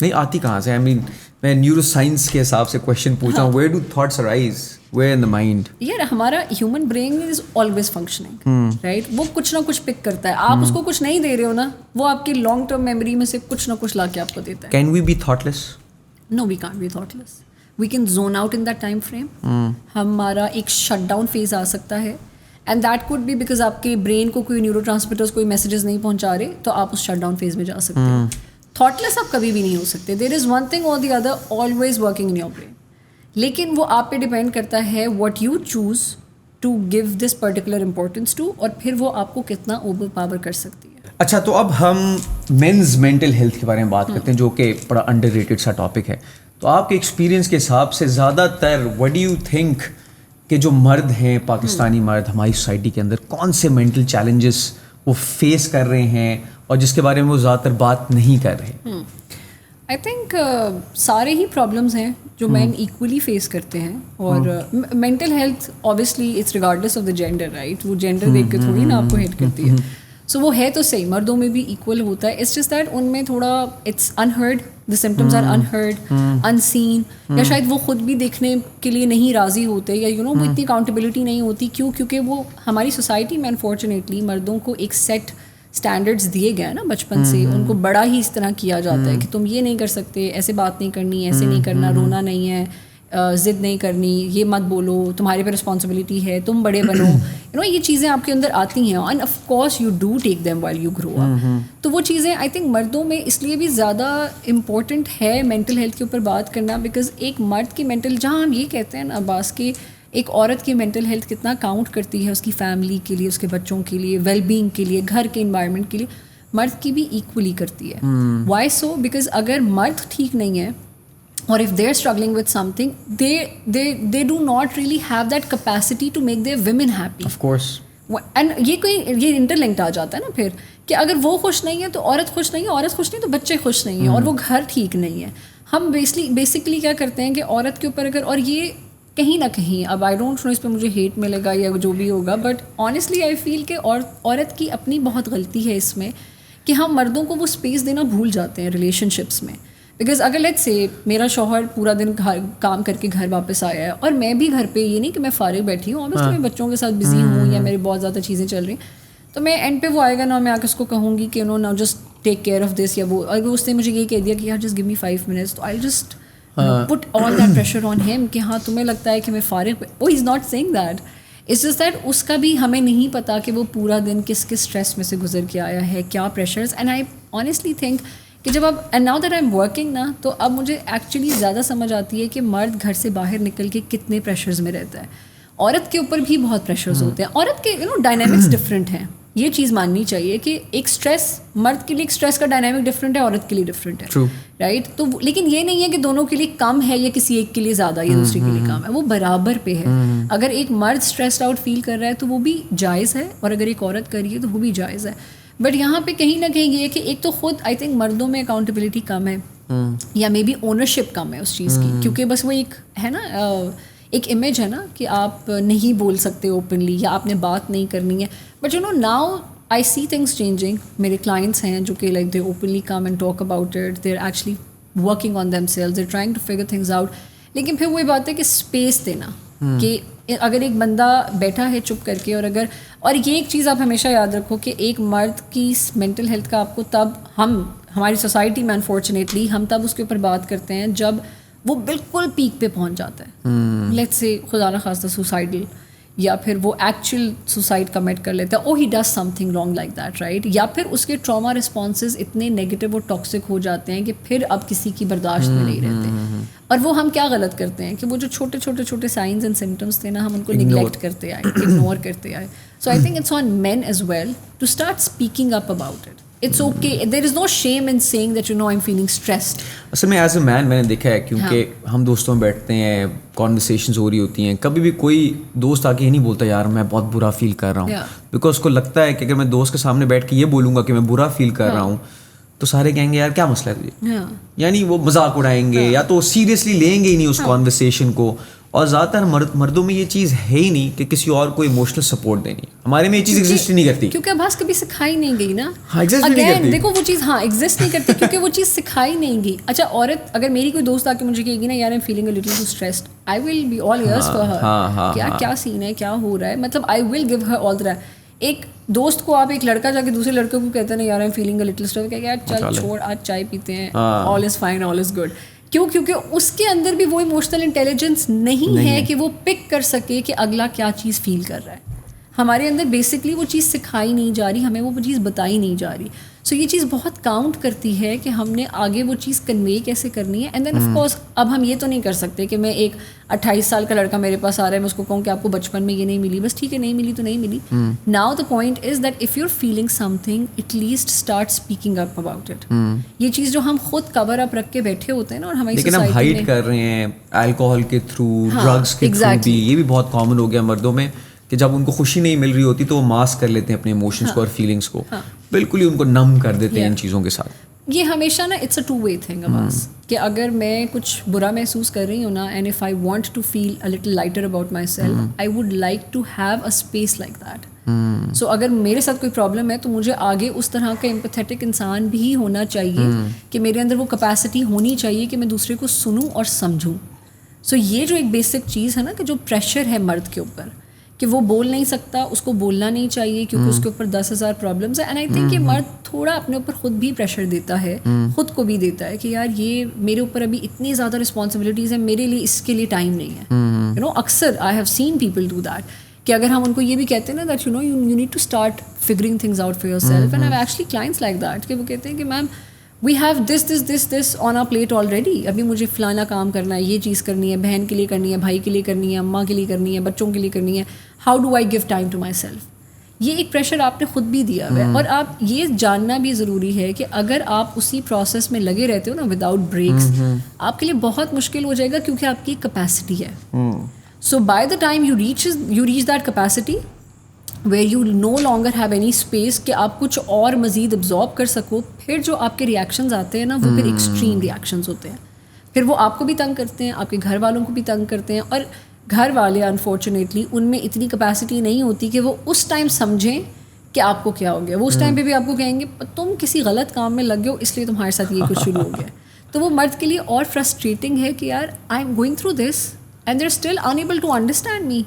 نہیں آتی کہاں سے؟ آئی مین میں نیورو سائنس کے حساب سے کوشچن پوچھا ہوں, where do thoughts arise, where in the mind? یار ہمارا human brain is always functioning, right. وہ کچھ نہ کچھ پک کرتا ہے. آپ اس کو کچھ نہیں دے رہے ہو نا, وہ آپ کی لانگ ٹرم میموری میں سے کچھ نہ کچھ لا کے آپ کو دیتا ہے. Can we be thoughtless? No we can't be thoughtless. We can zone out in that time frame. ہمارا ایک شٹ ڈاؤن فیز آ سکتا ہے, and that could be because آپ کے برین کو کوئی نیورو ٹرانسمیٹرز کوئی میسیجز نہیں پہنچا رہے, تو آپ اس شٹ ڈاؤن فیز میں جا سکتے ہیں. تھاٹ لیس آپ کبھی بھی نہیں ہو سکتے. دیر از ون تھنگ اور the other always working in your brain, لیکن وہ آپ پہ ڈپینڈ کرتا ہے what you choose to give this particular importance to, اور پھر وہ آپ کو کتنا اوور پاور کر سکتی ہے. اچھا, تو اب ہم مینز مینٹل ہیلتھ کے بارے میں بات کرتے ہیں, جو کہ بڑا انڈر ریٹڈ سا ٹاپک ہے. تو آپ کے ایکسپیرینس کے حساب سے زیادہ تر وٹ ڈو یو تھنک کہ جو مرد ہیں, پاکستانی مرد ہماری سوسائٹی کے اندر, کون سے مینٹل چیلنجز وہ فیس کر رہے ہیں اور جس کے بارے میں وہ زیادہ تر بات نہیں کر رہے؟ آئی تھنک سارے ہی پرابلمس ہیں جو مین ایکولی فیس کرتے ہیں. اور mental health obviously it's regardless of the gender, right. وہ جینڈر دیکھ کے تھوڑی نا آپ کو ہیٹ کرتی ہے. سو وہ ہے تو صحیح, مردوں میں بھی ایکول ہوتا ہے. اٹس جسٹ دیٹ ان میں تھوڑا it's unheard, the symptoms are unheard, unseen, یا شاید وہ خود بھی دیکھنے کے لیے نہیں راضی ہوتے, یا یو نو وہ اتنی اکاؤنٹیبلٹی نہیں ہوتی. کیوں؟ کیونکہ وہ ہماری سوسائٹی میں انفارچونیٹلی مردوں کو ایک سیٹ اسٹینڈرڈس دیے گئے نا بچپن سے. ان کو بڑا ہی اس طرح کیا جاتا ہے کہ تم یہ نہیں کر سکتے, ایسے بات نہیں کرنی, ایسے نہیں کرنا, رونا نہیں ہے, ضد نہیں کرنی, یہ مت بولو, تمہارے پہ رسپانسبلٹی ہے, تم بڑے بنو. یو نو یہ چیزیں آپ کے اندر آتی ہیں, and of course you do take them while you grow up. تو وہ چیزیں آئی تھنک مردوں میں اس لیے بھی زیادہ امپورٹنٹ ہے مینٹل ہیلتھ کے اوپر بات کرنا, بیکاز ایک مرد کی مینٹل, جہاں ہم یہ کہتے ہیں نا عباس کہ ایک عورت کی مینٹل ہیلتھ کتنا کاؤنٹ کرتی ہے اس کی فیملی کے لیے, اس کے بچوں کے لیے, ویل بینگ کے لیے, گھر کے انوائرمنٹ کے لیے, مرد کی بھی ایکولی کرتی ہے. Y so? بیکاز اگر مرد ٹھیک نہیں ہے, اور if they're struggling with something, they do not really have that capacity to make their women happy. Of course. And یہ انٹرلنکڈ آ جاتا ہے نا پھر, کہ اگر وہ خوش نہیں ہے تو عورت خوش نہیں ہے, عورت خوش نہیں تو بچے خوش نہیں ہیں, اور وہ گھر ٹھیک نہیں ہے. ہم بیسکلی کیا کرتے ہیں کہ عورت کے اوپر اگر, اور یہ کہیں نہ کہیں, اب آئی ڈونٹ نو اس پہ مجھے ہیٹ ملے گا یا جو بھی ہوگا, بٹ آنیسٹلی آئی فیل کہ عورت کی اپنی بہت غلطی ہے اس میں کہ ہم مردوں کو وہ اسپیس دینا بھول جاتے ہیں ریلیشن شپس میں. بیکاز اگر لیٹ سے میرا شوہر پورا دن کام کر کے گھر واپس آیا ہے, اور میں بھی گھر پہ, یہ نہیں کہ میں فارغ بیٹھی ہوں, اور میں بچوں کے ساتھ بزی ہوں یا میری بہت زیادہ چیزیں چل رہی ہیں, تو میں اینڈ پہ وہ آئے گا نا, میں آ کے اس کو کہوں گی کہ no now just take care of this, یا وہ اگر اس نے مجھے یہ کہہ دیا کہ یار جسٹ گیو می 5 minutes, تو I just put all that pressure on him کہ ہاں تمہیں لگتا ہے کہ میں فارغ. وہ is not seeing that, it's just that اس کا بھی ہمیں نہیں پتا کہ وہ پورا دن کس کس اسٹریس میں سے گزر کے آیا ہے, کیا pressures. And I honestly think کہ جب اب and now that I am working نا, تو اب مجھے ایکچولی زیادہ سمجھ آتی ہے کہ مرد گھر سے باہر نکل کے کتنے پریشرز میں رہتا ہے. عورت کے اوپر بھی بہت پریشرز ہوتے ہیں. عورت کے ڈائنامکس ڈفرینٹ ہیں, یہ چیز ماننی چاہیے کہ ایک اسٹریس مرد کے لیے, ایک اسٹریس کا ڈائنامک ڈفرینٹ ہے, عورت کے لیے ڈفرینٹ ہے, رائٹ. تو لیکن یہ نہیں ہے کہ دونوں کے لیے کم ہے یا کسی ایک کے لیے زیادہ یا دوسرے کے لیے کم ہے, وہ برابر پہ ہے. اگر ایک مرد اسٹریسڈ آؤٹ فیل کر رہا ہے تو وہ بھی جائز ہے, اور اگر ایک عورت کر رہی ہے تو وہ بھی جائز ہے. بٹ یہاں پہ کہیں نہ کہیں یہ کہ ایک تو خود آئی تھنک مردوں میں اکاؤنٹیبلٹی کم ہے, یا مے بی اونرشپ کم ہے اس چیز کی, کیونکہ بس وہ ایک ہے نا, ایک امیج ہے نا کہ آپ نہیں بول سکتے اوپنلی, یا آپ نے بات نہیں کرنی ہے. But you know now I see things changing. میرے کلائنٹس ہیں جو کہ like they openly come and talk about it, they are actually working on themselves, they are trying to figure things out. لیکن پھر وہی بات ہے کہ اسپیس دینا, کہ اگر ایک بندہ بیٹھا ہے چپ کر کے, اور یہ ایک چیز آپ ہمیشہ یاد رکھو کہ ایک مرد کی مینٹل ہیلتھ کا آپ کو تب, ہماری سوسائٹی میں انفارچونیٹلی ہم تب اس کے اوپر بات کرتے ہیں جب وہ بالکل پیک پہ پہنچ جاتا ہے. لیٹس سے خدا نہ خواستہ سوسائڈل, یا پھر وہ ایکچوئل سوسائڈ کمٹ کر لیتا ہے, oh he does something wrong like that, right. یا پھر اس کے ٹراما رسپانسز اتنے نیگیٹو اور ٹاکسک ہو جاتے ہیں کہ پھر اب کسی کی برداشت میں نہیں رہتے. اور وہ ہم کیا غلط کرتے ہیں کہ وہ جو چھوٹے سائنز اینڈ سمٹمس تھے نا, ہم ان کو نگلیکٹ کرتے آئے, اگنور کرتے آئے. So I think it's on men as well to start speaking up about it. It's okay. There is no shame in saying that I'm feeling stressed. اصل میں ایز اے مین میں نے دیکھا ہے, کیونکہ ہم دوستوں میں بیٹھتے ہیں, کانورسیشنز ہو رہی ہوتی ہیں, کبھی بھی کوئی دوست آ کے یہ نہیں بولتا یار میں بہت برا فیل کر رہا ہوں, بیکاز اس کو لگتا ہے کہ اگر میں دوست کے سامنے بیٹھ کے یہ بولوں گا کہ میں برا فیل کر رہا ہوں تو سارے کہیں گے یار کیا مسئلہ ہے تجھے, یعنی وہ مذاق اڑائیں گے, یا تو سیریسلی لیں گے ہی نہیں اس کانورسیشن کو. اور زیادہ تر مردوں میں یہ چیز ہے ہی نہیں کہ کسی اور کو ایموشنل سپورٹ دینی. ہمارے میں یہ چیز ایگزسٹ ہی نہیں کرتی کیونکہ اباس کبھی سکھائی نہیں گئی نا. اگین دیکھو وہ چیز ایگزسٹ نہیں کرتی کیونکہ وہ چیز سکھائی نہیں گئی. اچھا عورت اگر میری کوئی دوست آ کے مجھے کہے گی نا یار I am feeling a little too stressed, I will be all ears for her. کیا سین ہے, کیا ہو رہا ہے, مطلب آئی ول گیو ہر آل دا. ایک دوست کو آپ ایک لڑکا جا کے دوسرے لڑکے کو کہتے ہیں نا یار I am feeling a little stressed, کہ یار چل چھوڑ آج چائے پیتے ہیں, آل is fine, all is good. کیوں؟ کیونکہ اس کے اندر بھی وہ ایموشنل انٹیلیجنس نہیں ہے کہ وہ پک کر سکے کہ اگلا کیا چیز فیل کر رہا ہے. ہمارے اندر بیسکلی وہ چیز سکھائی نہیں جا رہی, ہمیں وہ چیز بتائی نہیں جا رہی. سو یہ چیز بہت کاؤنٹ کرتی ہے کہ ہم نے آگے وہ چیز کنوے کیسے کرنی ہے. اینڈ دین آف کورس اب ہم یہ تو نہیں کر سکتے کہ میں ایک 28 سال کا لڑکا میرے پاس آ رہا ہے, میں اس کو کہوں کہ آپ کو بچپن میں یہ نہیں ملی, بس ٹھیک ہے نہیں ملی تو نہیں ملی. Now the point is that if you are feeling something at least start speaking up about it. یہ چیز جو ہم خود کور اپ رکھ کے بیٹھے ہوتے ہیں نا, اور ہماری لیکن ہم ہائڈ کر رہے ہیں الکوہول کے تھرو, ڈرگس کے تھرو بھی. یہ بھی بہت کامن ہو گیا مردوں میں کہ جب ان کو خوشی نہیں مل رہی ہوتی تو وہ ماسک کر لیتے ہیں اپنے ایموشنس کو اور فیلنگس کو, بالکل ہی ان کو نم کر دیتے ہیں ان چیزوں کے ساتھ. یہ ہمیشہ نا it's a two way thing Abbas, کہ اگر میں کچھ برا محسوس کر رہی ہوں نا, and if I want to feel a little lighter about myself, I would like to have a space like that. So اگر میرے ساتھ کوئی پرابلم ہے تو مجھے آگے اس طرح کا امپیتھیٹک انسان بھی ہونا چاہیے کہ میرے اندر وہ کیپیسٹی ہونی چاہیے کہ میں دوسرے کو سنوں اور سمجھوں. سو یہ جو ایک بیسک چیز ہے نا کہ جو پریشر ہے مرد کے اوپر کہ وہ بول نہیں سکتا, اس کو بولنا نہیں چاہیے کیونکہ اس کے اوپر 10,000 پرابلمس ہیں. اینڈ آئی تھنک کہ مرد تھوڑا اپنے اوپر خود بھی پریشر دیتا ہے, خود کو بھی دیتا ہے کہ یار یہ میرے اوپر ابھی اتنی زیادہ رسپانسبلٹیز ہیں, میرے لیے اس کے لیے ٹائم نہیں ہے. یو نو اکثر I have seen people do that, کہ اگر ہم ان کو یہ بھی کہتے ہیں نا that you know you need to start figuring things out for yourself. And I have actually clients like that کہ وہ کہتے ہیں کہ ma'am we have this on our plate already, ابھی مجھے فلانا کام کرنا ہے, یہ چیز کرنی ہے, بہن کے لیے کرنی ہے, بھائی کے لیے کرنی ہے, اماں کے لیے کرنی ہے, بچوں کے لیے کرنی ہے. How do I give time to myself. یہ ایک پریشر آپ نے خود بھی دیا ہوا ہے, اور آپ یہ جاننا بھی ضروری ہے کہ اگر آپ اسی پروسیس میں لگے رہتے ہو نا وداؤٹ بریکس, آپ کے لیے بہت مشکل ہو جائے گا کیونکہ آپ کی کیپیسٹی ہے. So by the time you reach that capacity where you no longer have any space کہ آپ کچھ اور مزید ابزارب کر سکو, پھر جو آپ کے ریئیکشنز آتے ہیں نا وہ پھر ایکسٹریم ریئیکشنز ہوتے ہیں. پھر وہ آپ کو بھی تنگ کرتے ہیں, آپ کے گھر والوں کو بھی تنگ کرتے ہیں, اور گھر والے انفارچونیٹلی ان میں اتنی کیپیسٹی نہیں ہوتی کہ وہ اس ٹائم سمجھیں کہ آپ کو کیا ہو گیا. وہ اس ٹائم پہ بھی آپ کو کہیں گے تم کسی غلط کام میں لگ گئے ہو اس لیے تمہارے ساتھ یہ کچھ شروع ہو گیا. تو وہ مرد کے لیے اور فرسٹریٹنگ ہے کہ یار I am going through this and they are still unable to understand me.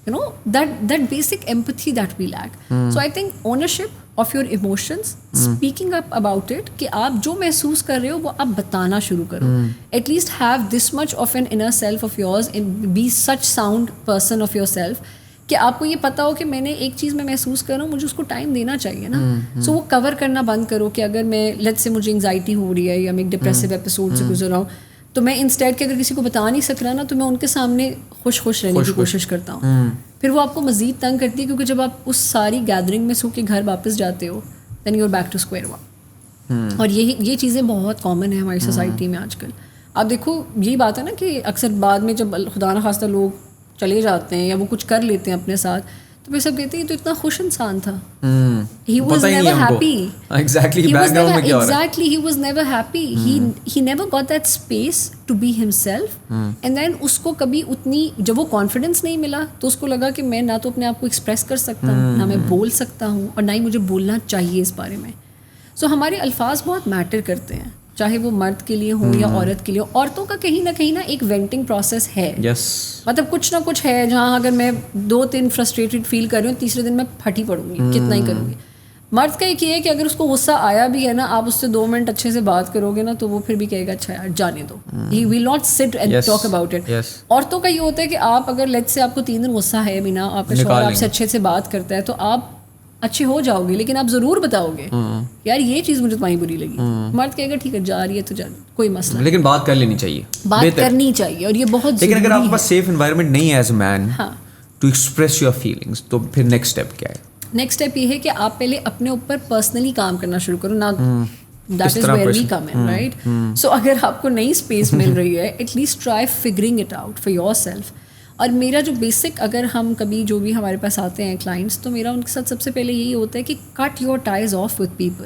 You know, that basic empathy that we lack. So I think ownership of your emotions, speaking up about it, کہ آپ جو محسوس کر رہے ہو وہ آپ بتانا شروع کرو. At least have this much of an inner self of yours and be such sound person of yourself کہ آپ کو یہ پتا ہو کہ میں نے ایک چیز میں محسوس کر رہا ہوں, مجھے اس کو ٹائم دینا چاہیے نا. سو وہ کور کرنا بند کرو کہ اگر میں لیٹس سے مجھے انگزائٹی ہو رہی ہے یا میں ایک ڈپریسو ایپیسوڈ سے گزر رہا ہوں, تو میں انسٹیڈ کہ اگر کسی کو بتا نہیں سک رہا نا تو میں ان کے سامنے خوش رہنے کی کوشش کرتا ہوں. پھر وہ آپ کو مزید تنگ کرتی ہے کیونکہ جب آپ اس ساری گیدرنگ میں سو کے گھر واپس جاتے ہو then you are back to square one. اور یہ چیزیں بہت کامن ہیں ہماری سوسائٹی میں آج کل. آپ دیکھو یہی بات ہے نا کہ اکثر بعد میں جب خدا نخواستہ لوگ چلے جاتے ہیں یا وہ کچھ کر لیتے ہیں اپنے ساتھ تو پھر سب کہتے ہیں یہ تو اتنا خوش انسان تھا. He was never happy. Exactly. He was never happy. He never got that space to be himself. And then اس کو کبھی اتنی جب وہ کانفیڈنس نہیں ملا تو اس کو لگا کہ میں نہ تو اپنے آپ کو ایکسپریس کر سکتا ہوں, نہ میں بول سکتا ہوں, اور نہ ہی مجھے بولنا چاہیے اس بارے میں. سو ہمارے الفاظ بہت میٹر کرتے ہیں, چاہے وہ مرد کے لیے ہوں یا عورت کے لیے. عورتوں کا کہیں نہ ایک وینٹنگ پروسیس ہے. مطلب کچھ نہ کچھ ہے جہاں اگر میں 2-3 فرسٹریٹڈ فیل کر رہی ہوں, تیسرے دن میں پھٹی پڑوں گی, کتنا ہی کروں گی. مرد کا ایک یہ ہے کہ اگر اس کو غصہ آیا بھی ہے نا, آپ اس سے 2 منٹ اچھے سے بات کرو گے نا تو وہ پھر بھی کہے گا اچھا یار جانے دو. ہی ول ناٹ سٹ اینڈ ٹاک اباؤٹ اٹ. عورتوں کا یہ ہوتا ہے کہ آپ اگر لیٹ سے آپ کو 3 دن غصہ ہے بھی نا, آپ کا شوہر آپ سے اچھے سے بات کرتا ہے تو آپ اچھے ہو جاؤ گے, لیکن آپ ضرور بتاؤ گے یار یہ چیز مجھے تمہیں بری لگی. مرد کہے گا ٹھیک ہے جا رہی ہے تو جا, کوئی مسئلہ نہیں, لیکن بات کر لینی چاہیے, بات کرنی چاہیے, اور یہ بہت ضروری ہے. لیکن اگر آپ کے پاس سیف انوائرمنٹ نہیں ہے as a mean to express your feelings تو پھر نیکسٹ اسٹیپ کیا ہے؟ نیکسٹ اسٹیپ یہ ہے کہ آپ پہلے اپنے اوپر پرسنلی کام کرنا شروع کرو. نا that is where we come in, right. So اگر آپ کو نئی اسپیس مل رہی ہے at least try figuring it out for yourself. اور میرا جو بیسک اگر ہم کبھی جو بھی ہمارے پاس آتے ہیں کلائنٹس تو میرا ان کے ساتھ سب سے پہلے یہی ہوتا ہے کہ cut your ties off with people.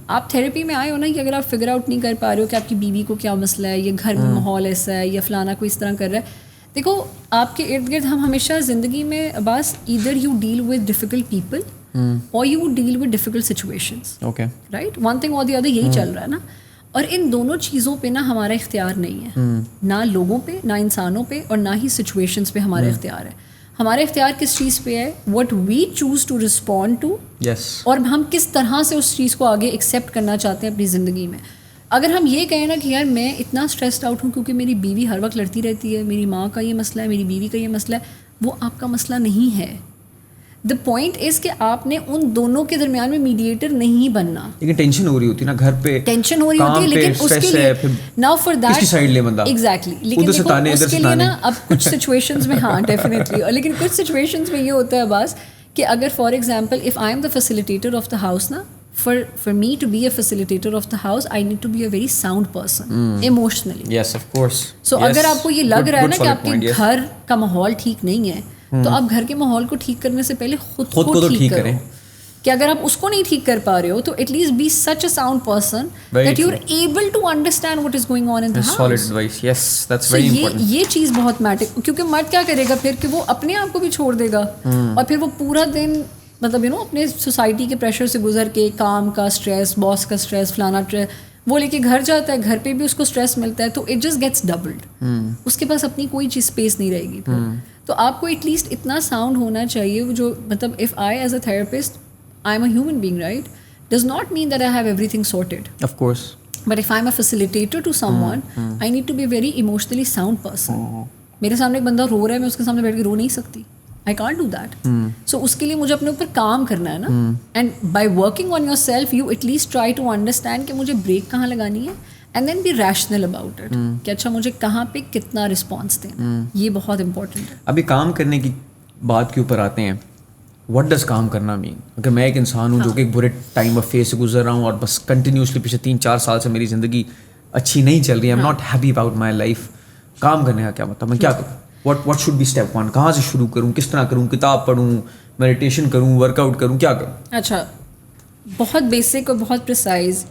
آپ تھیراپی میں آئے ہو نا کہ اگر آپ فگر آؤٹ نہیں کر پا رہے ہو کہ آپ کی بیوی کو کیا مسئلہ ہے, یا گھر میں ماحول ایسا ہے, یا فلانا کوئی اس طرح کر رہا ہے, دیکھو آپ کے ارد گرد ہم ہمیشہ زندگی میں بس either you deal with difficult people اور you deal with difficult situations, right, one thing اور دی ادر, یہی چل رہا ہے نا. اور ان دونوں چیزوں پہ نا ہمارا اختیار نہیں ہے, نہ لوگوں پہ, نہ انسانوں پہ, اور نہ ہی سچویشنز پہ ہمارا اختیار ہے. ہمارا اختیار کس چیز پہ ہے, what we choose to respond to, اور ہم کس طرح سے اس چیز کو آگے ایکسیپٹ کرنا چاہتے ہیں اپنی زندگی میں. اگر ہم یہ کہیں نا کہ یار میں اتنا اسٹریسڈ آؤٹ ہوں کیونکہ میری بیوی ہر وقت لڑتی رہتی ہے, میری ماں کا یہ مسئلہ ہے, میری بیوی کا یہ مسئلہ ہے, وہ آپ کا مسئلہ نہیں ہے. دا پوائنٹ از کہ آپ نے ان دونوں کے درمیان میں میڈیٹر نہیں بننا. لیکن ٹینشن ہو رہی ہوتی ہے نا گھر پہ, ٹینشن ہو رہی ہوتی ہے, لیکن اس کے لیے ناؤ فار دیٹ کس کی سائڈ لے بندہ, ایگزیکٹلی, لیکن اس کے لیے نا اب کچھ سچویشنز میں, ہاں ڈیفینیٹلی, لیکن کچھ سچویشنز میں یہ ہوتا ہے بس کہ اگر for example if I M the facilitator of the house نا, for me to be a facilitator of the house, I need to be a very sound person emotionally. Yes, of course. So اگر آپ کو یہ لگ رہا ہے نا کہ آپ کے گھر کا ماحول ٹھیک نہیں ہے, تو آپ گھر کے ماحول کو ٹھیک کرنے سے پہلے خود کو ٹھیک کریں. کہ اگر آپ اس کو نہیں ٹھیک کر پا رہے ہو تو at least be such a sound person that you are able to understand what is going on in the house. Solid advice. Yes, that's very important. یہ چیز بہت میٹر, کیونکہ مرد کیا کرے گا پھر کہ وہ اپنے آپ کو بھی چھوڑ دے گا, اور پھر وہ پورا دن مطلب اپنے سوسائٹی کے پریشر سے گزر کے, کام کا اسٹریس, باس کا اسٹریس, فلانا وہ لے کے گھر جاتا ہے, گھر پہ بھی اس کو اسٹریس ملتا ہے, تو اٹ جسٹ گیٹس ڈبلڈ. اس کے پاس اپنی کوئی چیز اسپیس نہیں رہے گی پھر. تو آپ کو ایٹ لیسٹ اتنا ساؤنڈ ہونا چاہیے جو مطلب if I as a therapist I am a human being, right, does not mean that I have every thing sorted. Of course. But if I'm a facilitator to someone, I need to be a very emotionally sound person. میرے سامنے ایک بندہ رو رہا ہے, میں اس کے سامنے بیٹھ کے رو نہیں سکتی. I can't do that. So اس کے لیے مجھے اپنے اوپر کام کرنا ہے نا, and by working on yourself you at least try to understand کہ مجھے بریک کہاں لگانی ہے, and then be rational about it کہ اچھا مجھے کہاں پہ کتنا رسپانس دینا. یہ بہت امپورٹنٹ ہے. ابھی کام کرنے کی بات کے اوپر آتے ہیں. واٹ ڈز کام کرنا مین؟ اگر میں ایک انسان ہوں جو کہ ایک برے ٹائم آف فیس سے گزر رہا ہوں اور بس کنٹینیوسلی پچھلے 3-4 سال سے میری زندگی اچھی نہیں چل رہی ہے, I am not happy about my life, کام کرنے کا کیا مطلب, میں کیا کروں, what should be step 1, کہاں سے شروع کروں, کس طرح کروں, کتاب پڑھوں, میڈیٹیشن کروں, ورک آؤٹ کروں, کیا کروں؟ اچھا, بہت بیسک اور بہت پریسائز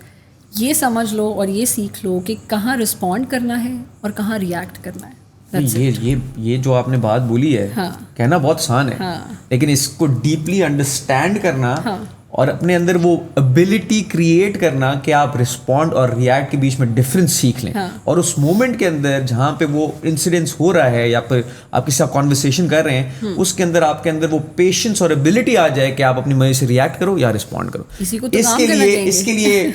یہ سمجھ لو اور یہ سیکھ لو کہ کہاں رسپونڈ کرنا ہے اور کہاں ریئیکٹ کرنا ہے. یہ جو آپ نے بات بولی ہے, کہنا بہت آسان ہے, لیکن اس کو ڈیپلی انڈرسٹینڈ کرنا اور اپنے اندر وہ ابیلٹی کریٹ کرنا کہ آپ رسپونڈ اور ریئیکٹ کے بیچ میں ڈفرینس سیکھ لیں, اور اس مومنٹ کے اندر جہاں پہ وہ انسیڈنس ہو رہا ہے یا پھر آپ کسی سے کانورسیشن کر رہے ہیں, اس کے اندر آپ کے اندر وہ پیشنس اور ابیلٹی آ جائے کہ آپ اپنی مرضی سے ریئیکٹ کرو یا رسپونڈ کرو. اس کے لیے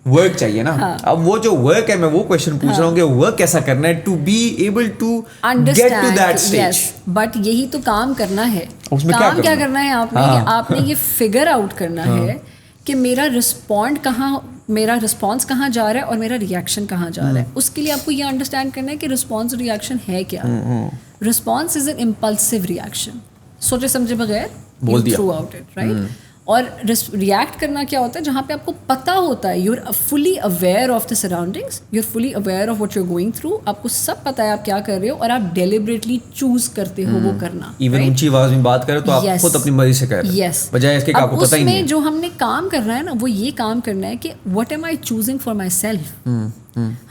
ورک چاہیے نا. اب وہ جو ورک ہے, میں وہ کوشچن پوچھ رہا ہوں کہ ورک کیسا کرنا ہے to be able to get to that stage. But یہی تو کام کرنا ہے. کام کیا کرنا ہے آپ نے, کہ آپ نے یہ فگر آؤٹ کرنا ہے کہ میرا رسپانس کہاں جا رہا ہے اور میرا ریئیکشن کہاں جا رہا ہے. اس کے لیے آپ کو یہ انڈرسٹینڈ کرنا ہے کہ رسپانس اور ریئیکشن ہے کیا. Response is an impulsive reaction, سوچے سمجھے بغیر تھرو آؤٹ اٹ, رائٹ. اور ریئیکٹ کرنا کیا ہوتا ہے جہاں پہ آپ کو پتہ ہوتا ہے, you are fully aware of the surroundings, you are fully aware of what you are going through, آپ کو سب پتہ ہے آپ کیا کر رہے ہو, اور آپ ڈیلیبریٹلی چوز کرتے ہو وہ کرنا. ایون اونچی آواز میں بات کریں تو آپ خود اپنی مرضی سے کر رہے ہیں, بجائے اس کے کہ آپ کو پتہ ہی نہیں. اس میں جو ہم نے کام کرنا ہے نا, وہ یہ کام کرنا ہے کہ what am I choosing for myself.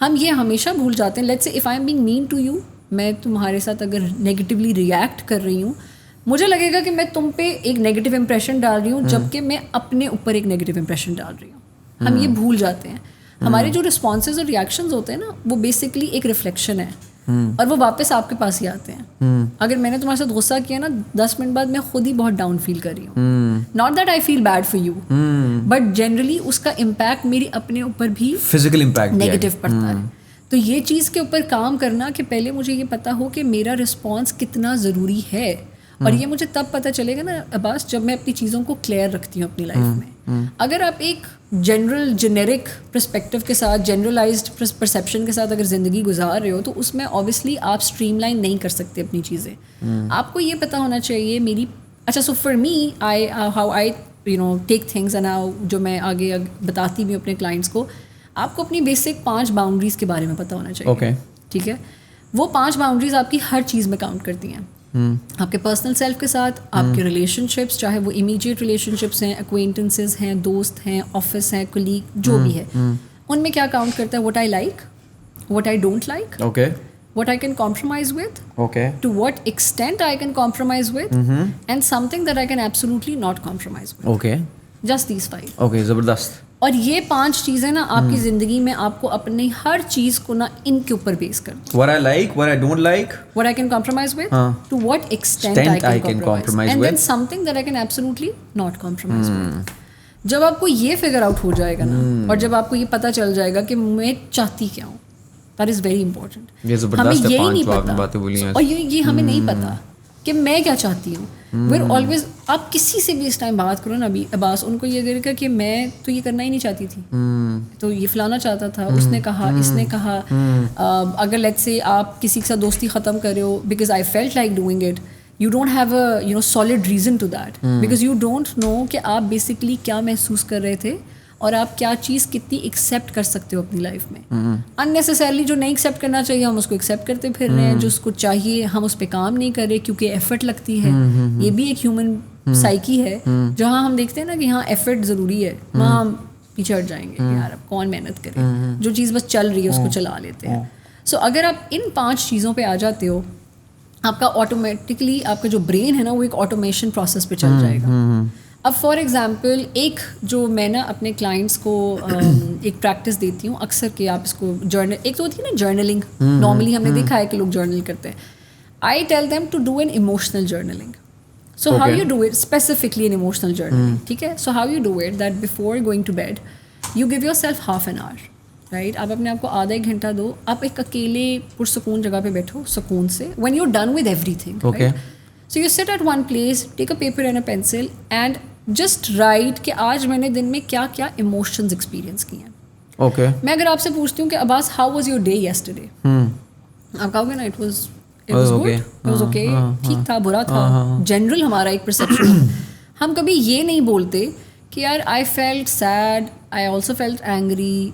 ہم یہ ہمیشہ بھول جاتے ہیں. Let's say if I am being mean to you, میں تمہارے ساتھ اگر نیگیٹیولی ریئیکٹ کر رہی ہوں, مجھے لگے گا کہ میں تم پہ ایک نیگیٹیو امپریشن ڈال رہی ہوں, جبکہ میں اپنے اوپر ایک نیگیٹیو امپریشن ڈال رہی ہوں. ہم یہ بھول جاتے ہیں. ہمارے جو رسپانسز اور ریئیکشنز ہوتے ہیں نا, وہ بیسکلی ایک ریفلیکشن ہے, اور وہ واپس آپ کے پاس ہی آتے ہیں. اگر میں نے تمہارے ساتھ غصہ کیا نا, 10 منٹ بعد میں خود ہی بہت ڈاؤن فیل کر رہی ہوں. Not that I feel bad for you, but generally اس کا امپیکٹ میری اپنے اوپر بھی فزیکل امپیکٹ نیگیٹو پڑتا ہے. تو یہ چیز کے اوپر کام کرنا کہ پہلے مجھے یہ پتا ہو کہ میرا رسپانس کتنا ضروری ہے. اور یہ مجھے تب پتہ چلے گا نا عباس, جب میں اپنی چیزوں کو کلیئر رکھتی ہوں اپنی لائف میں. اگر آپ ایک جنیرک پرسپیکٹیو کے ساتھ, جنرلائزڈ پرسیپشن کے ساتھ اگر زندگی گزار رہے ہو, تو اس میں اوبیسلی آپ اسٹریم لائن نہیں کر سکتے اپنی چیزیں. آپ کو یہ پتہ ہونا چاہیے میری, اچھا so for me how I take things and how, جو میں آگے بتاتی بھی ہوں اپنے کلائنٹس کو, آپ کو اپنی بیسک 5 باؤنڈریز کے بارے میں پتہ ہونا چاہیے. ٹھیک ہے, وہ 5 باؤنڈریز آپ کی ہر چیز میں کاؤنٹ کرتی ہیں. آپ کے پرسنل سیلف کے ساتھ, آپ کے ریلیشن شپس, چاہے وہ امیجیٹ ریلیشن شپس ہیں, ایکوینٹنسز ہیں, دوست ہیں, آفس ہیں, کولیگ, جو بھی ہے, ان میں کیا کاؤنٹ کرتا ہے, what I like, what I don't like, what I can compromise with, Okay. to what extent I can compromise with, and something that I can absolutely not compromise with. Okay. Just these 5. Okay, زبردست. اور یہ 5 چیزیں نا آپ کی زندگی میں آپ کو اپنی ہر چیز کو نا ان کے اوپر بیس کر دیں. What I like, what I don't like. What I can compromise with, to what extent I can compromise, and then something that I can absolutely not compromise with. جب آپ کو یہ فگر آؤٹ ہو جائے گا نا, اور جب آپ کو یہ پتہ چل جائے گا کہ میں چاہتی کیا ہوں, that is very important. ہمیں یہی نہیں پتا, اور یہ ہمیں نہیں پتا کہ میں کیا چاہتی ہوں. we're always, آپ کسی سے بھی اس ٹائم بات کرو نا ابھی عباس, ان کو یہ لگے گا کہ میں تو یہ کرنا ہی نہیں چاہتی تھی, تو یہ فلانا چاہتا تھا, اس نے کہا, اس نے کہا. اگر لیٹس سے آپ کسی کے ساتھ دوستی ختم کر رہے ہو because I felt like doing it, you don't have a solid reason to that, because you don't know کہ آپ بیسکلی کیا محسوس کر رہے تھے اور آپ کیا چیز کتنی ایکسیپٹ کر سکتے ہو اپنی لائف میں. اننیسیسرلی جو نہیں ایکسیپٹ کرنا چاہیے ہم اس کو ایکسیپٹ کرتے پھر رہے ہیں, جو اس کو چاہیے ہم اس پہ کام نہیں کر رہے کیونکہ ایفرٹ لگتی ہے. یہ بھی ایک ہیومن سائیکی ہے, جہاں ہم دیکھتے ہیں نا کہ ہاں ایفرٹ ضروری ہے, وہاں ہم پیچھے ہٹ جائیں گے کہ یار اب کون محنت کرے, جو چیز بس چل رہی ہے اس کو چلا لیتے ہیں. سو اگر آپ ان 5 چیزوں پہ آ جاتے ہو, آپ کا آٹومیٹکلی آپ کا جو برین ہے نا وہ ایک آٹومیشن پروسیس پہ چل جائے گا. اب فار ایگزامپل ایک جو میں نا اپنے کلائنٹس کو ایک پریکٹس دیتی ہوں اکثر کہ آپ اس کو جرنل, ایک تو ہوتی ہے نا جرنلنگ, نارملی ہم نے دیکھا ہے کہ لوگ جرنل کرتے ہیں. I tell them to do an emotional journaling. So how you do it, specifically an emotional journaling, ٹھیک ہے. So how you do it that before going to bed you give yourself half an hour, right. آپ اپنے آپ کو آدھا 1 گھنٹہ دو, آپ ایک اکیلے پرسکون جگہ پہ بیٹھو سکون سے, when you done with everything. So you sit at one place, take a paper and a pencil and just write کہ آج میں نے دن میں کیا کیا ایموشنز ایکسپیرینس کیے ہیں. اوکے. میں اگر آپ سے پوچھتی ہوں کہ Abbas how was your day yesterday, آپ کہو گے نا it was good, it was okay, ٹھیک تھا, برا تھا. جنرل ہمارا ایک پرسیپشن. ہم کبھی یہ نہیں بولتے کہ یار I felt sad, I also felt angry,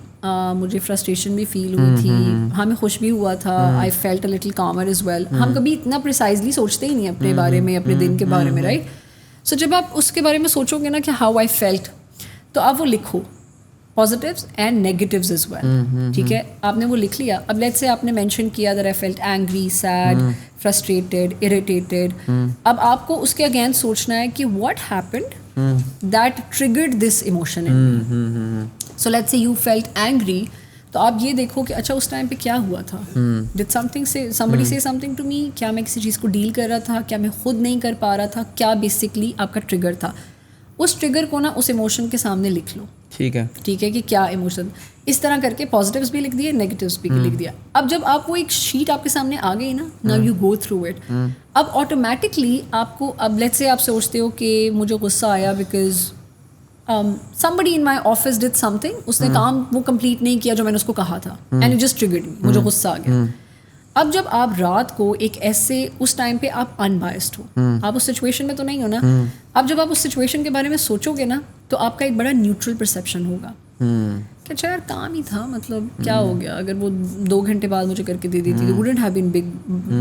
مجھے فرسٹریشن بھی فیل ہوئی تھی, ہمیں خوش بھی ہوا تھا, I felt a little calmer as well. ہم کبھی اتنا پریسائزلی سوچتے ہی نہیں اپنے بارے میں, اپنے دن کے بارے میں, رائٹ. سو جب آپ اس کے بارے میں سوچو گے نا کہ ہاؤ آئی فیلٹ, تو آپ وہ لکھو, positives and negatives as well, ٹھیک ہے. آپ نے وہ لکھ لیا. اب لیٹس سے آپ نے مینشن کیا that I felt angry, sad, frustrated, irritated. اب آپ کو اس کے اگینسٹ سوچنا ہے کہ what happened that triggered this emotion in me. So let's say you felt angry, تو آپ یہ دیکھو کہ اچھا اس ٹائم پہ کیا ہوا تھا. ڈڈ somebody say something to me, کیا میں کسی چیز کو ڈیل کر رہا تھا, کیا میں خود نہیں کر پا رہا تھا, کیا بیسکلی آپ کا ٹریگر تھا. اس ٹریگر کو نا اس ایموشن کے سامنے لکھ لو, ٹھیک ہے, کہ کیا ایموشن. اس طرح کر کے پازیٹیوز بھی لکھ دیے, نیگیٹیوز بھی لکھ دیا. اب جب آپ وہ ایک شیٹ آپ کے سامنے آ گئی نا, now you go through it. اب آٹومیٹکلی آپ کو, اب لیٹس سے آپ سوچتے ہو کہ مجھے غصہ آیا because somebody in my office did something, اس نے کام وہ کمپلیٹ نہیں کیا جو میں نے اس کو کہا تھا, and it just triggered me, مجھے غصہ آ گیا. اب جب آپ رات کو ایک ایسے اس ٹائم پہ آپ انبائسڈ ہو, آپ اس سچویشن میں تو نہیں ہو نا, اب جب آپ اس سچویشن کے بارے میں سوچو گے نا تو آپ کا ایک بڑا نیوٹرل پرسیپشن ہوگا کہ اچھا یار کام ہی تھا, مطلب کیا ہو گیا, اگر وہ 2 گھنٹے بعد مجھے کر کے دے دیتی تو wouldn't have been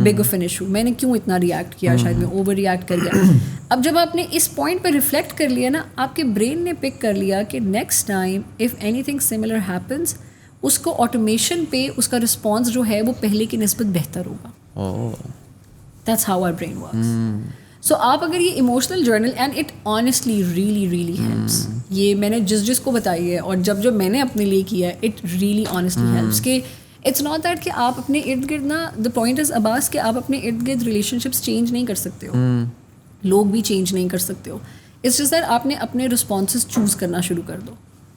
big of an issue, میں نے کیوں اتنا ریئیکٹ کیا, شاید میں اوور ریئیکٹ کر گیا. اب جب آپ نے اس پوائنٹ پہ ریفلیکٹ کر لیا نا, آپ کے برین نے پک کر لیا کہ next time if anything similar happens, اس کو آٹومیشن پہ اس کا رسپانس جو ہے وہ پہلے کی نسبت بہتر ہوگا. That's how our brain works. So آپ اگر یہ emotional journal, and it honestly really really helps, یہ میں نے جس کو بتائی ہے اور جب میں نے اپنے لیے کیا ہے, اٹ ریئلی آنیسٹلی ہیلپس. کہ اٹس ناٹ دیٹ کہ آپ اپنے ارد گرد نا, دا پوائنٹ از عباس کہ آپ اپنے ارد گرد ریلیشن شپس چینج نہیں کر سکتے ہو, لوگ بھی چینج نہیں کر سکتے ہو. اٹس جسٹ دیٹ آپ نے اپنے رسپانسز چوز کرنا شروع کر دو,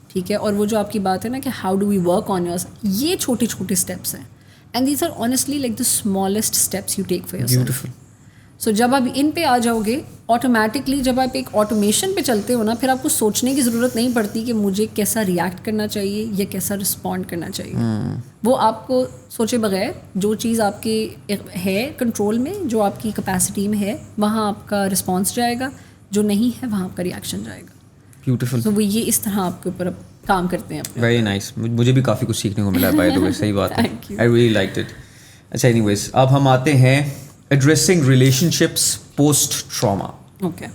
ٹھیک ہے. اور وہ جو آپ کی بات ہے نا کہ how do we work on yours, یہ چھوٹے چھوٹے اسٹیپس ہیں, and these are honestly like the smallest steps you take for yourself. So جب آپ ان پہ آ جاؤ گے آٹومیٹکلی, جب آپ ایک آٹومیشن پہ چلتے ہو نا, پھر آپ کو سوچنے کی ضرورت نہیں پڑتی کہ مجھے کیسا ریئیکٹ کرنا چاہیے یا کیسا رسپونڈ کرنا چاہیے. وہ آپ کو سوچے بغیر جو چیز آپ کے ہے کنٹرول میں, جو آپ کی کیپیسٹی میں ہے, وہاں آپ کا رسپانس جائے گا, جو نہیں ہے وہاں آپ کا ریئیکشن جائے گا. بیوٹیفل. تو وہ یہ اس طرح آپ کے اوپر کام کرتے ہیں. ویری نائس, مجھے بھی کافی کچھ سیکھنے کو ملا بائی دا وے, صحیح بات ہے. I really liked it. اچھا اینی ویز, اب ہم آتے ہیں addressing relation ships post trauma. Okay.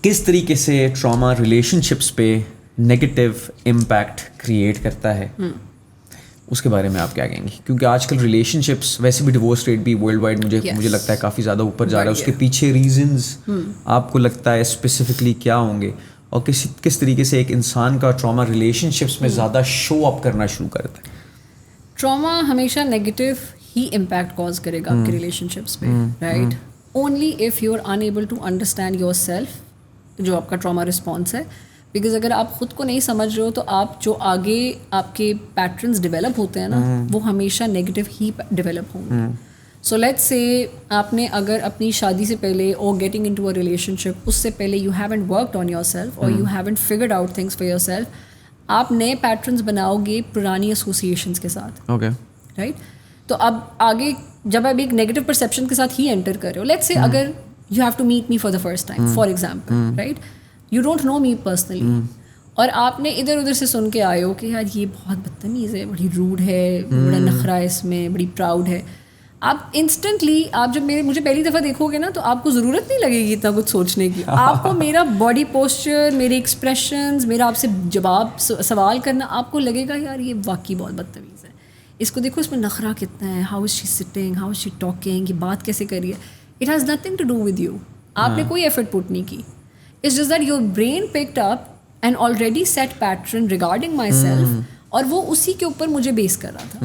کس طریقے سے ٹراما ریلیشن شپس پہ نگیٹو امپیکٹ کریٹ کرتا ہے. اس کے بارے میں آپ کیا کہیں گے؟ کیونکہ آج کل ریلیشن شپس ویسے بھی ڈیورس ریٹ بھی ورلڈ وائڈ مجھے لگتا ہے کافی زیادہ اوپر جا رہا ہے. اس کے پیچھے ریزنز آپ کو لگتا ہے اسپیسیفکلی کیا ہوں گے, اور کس طریقے سے ایک انسان کا ٹراما ریلیشن شپس میں زیادہ شو اپ کرنا شروع کرتا ہے؟ ٹراما ہمیشہ نیگیٹو ہی امپیکٹ کاز کرے گا آپ کے ریلیشن شپس پہ, right, only if you are unable to understand yourself, جو آپ کا ٹراما رسپانس ہے. بیکاز اگر آپ خود کو نہیں سمجھ رہے ہو تو آپ جو آگے آپ کے پیٹرنس ڈیولپ ہوتے ہیں نا وہ ہمیشہ نیگیٹو ہی ڈیولپ ہوں گے. سو لیٹس سے آپ نے اگر اپنی شادی سے پہلے اور getting into a relationship اس سے پہلے you haven't worked on yourself اور you haven't figured out things for yourself, آپ نئے پیٹرنس بناؤ گے پرانی ایسوسیشنس کے ساتھ. Okay, right. تو اب آگے جب آپ ایک نیگیٹو پرسیپشن کے ساتھ ہی انٹر کر رہے ہو, لیٹس سے اگر you have to meet me for the first time for example, right, you don't know me personally, اور آپ نے ادھر ادھر سے سن کے آئے ہو کہ یار یہ بہت بدتمیز ہے, بڑی روڈ ہے, بڑا نخرا ہے اس میں, بڑی پراؤڈ ہے. آپ انسٹنٹلی آپ جب مجھے پہلی دفعہ دیکھو گے نا تو آپ کو ضرورت نہیں لگے گی اتنا کچھ سوچنے کی. آپ کو میرا باڈی پوسچر, میرے ایکسپریشنز, میرا آپ سے جواب سوال کرنا, آپ کو لگے گا یار یہ واقعی بہت بدتمیز ہے, اس کو دیکھو اس میں نخرا کتنا ہے, how is she sitting, how is she talking, یہ بات کیسے کر رہی ہے. It has nothing to do with you, آپ نے کوئی ایفرٹ پٹ نہیں کی. It's just that your brain picked up and already set pattern regarding myself, اور وہ اسی کے اوپر مجھے بیس کر رہا تھا.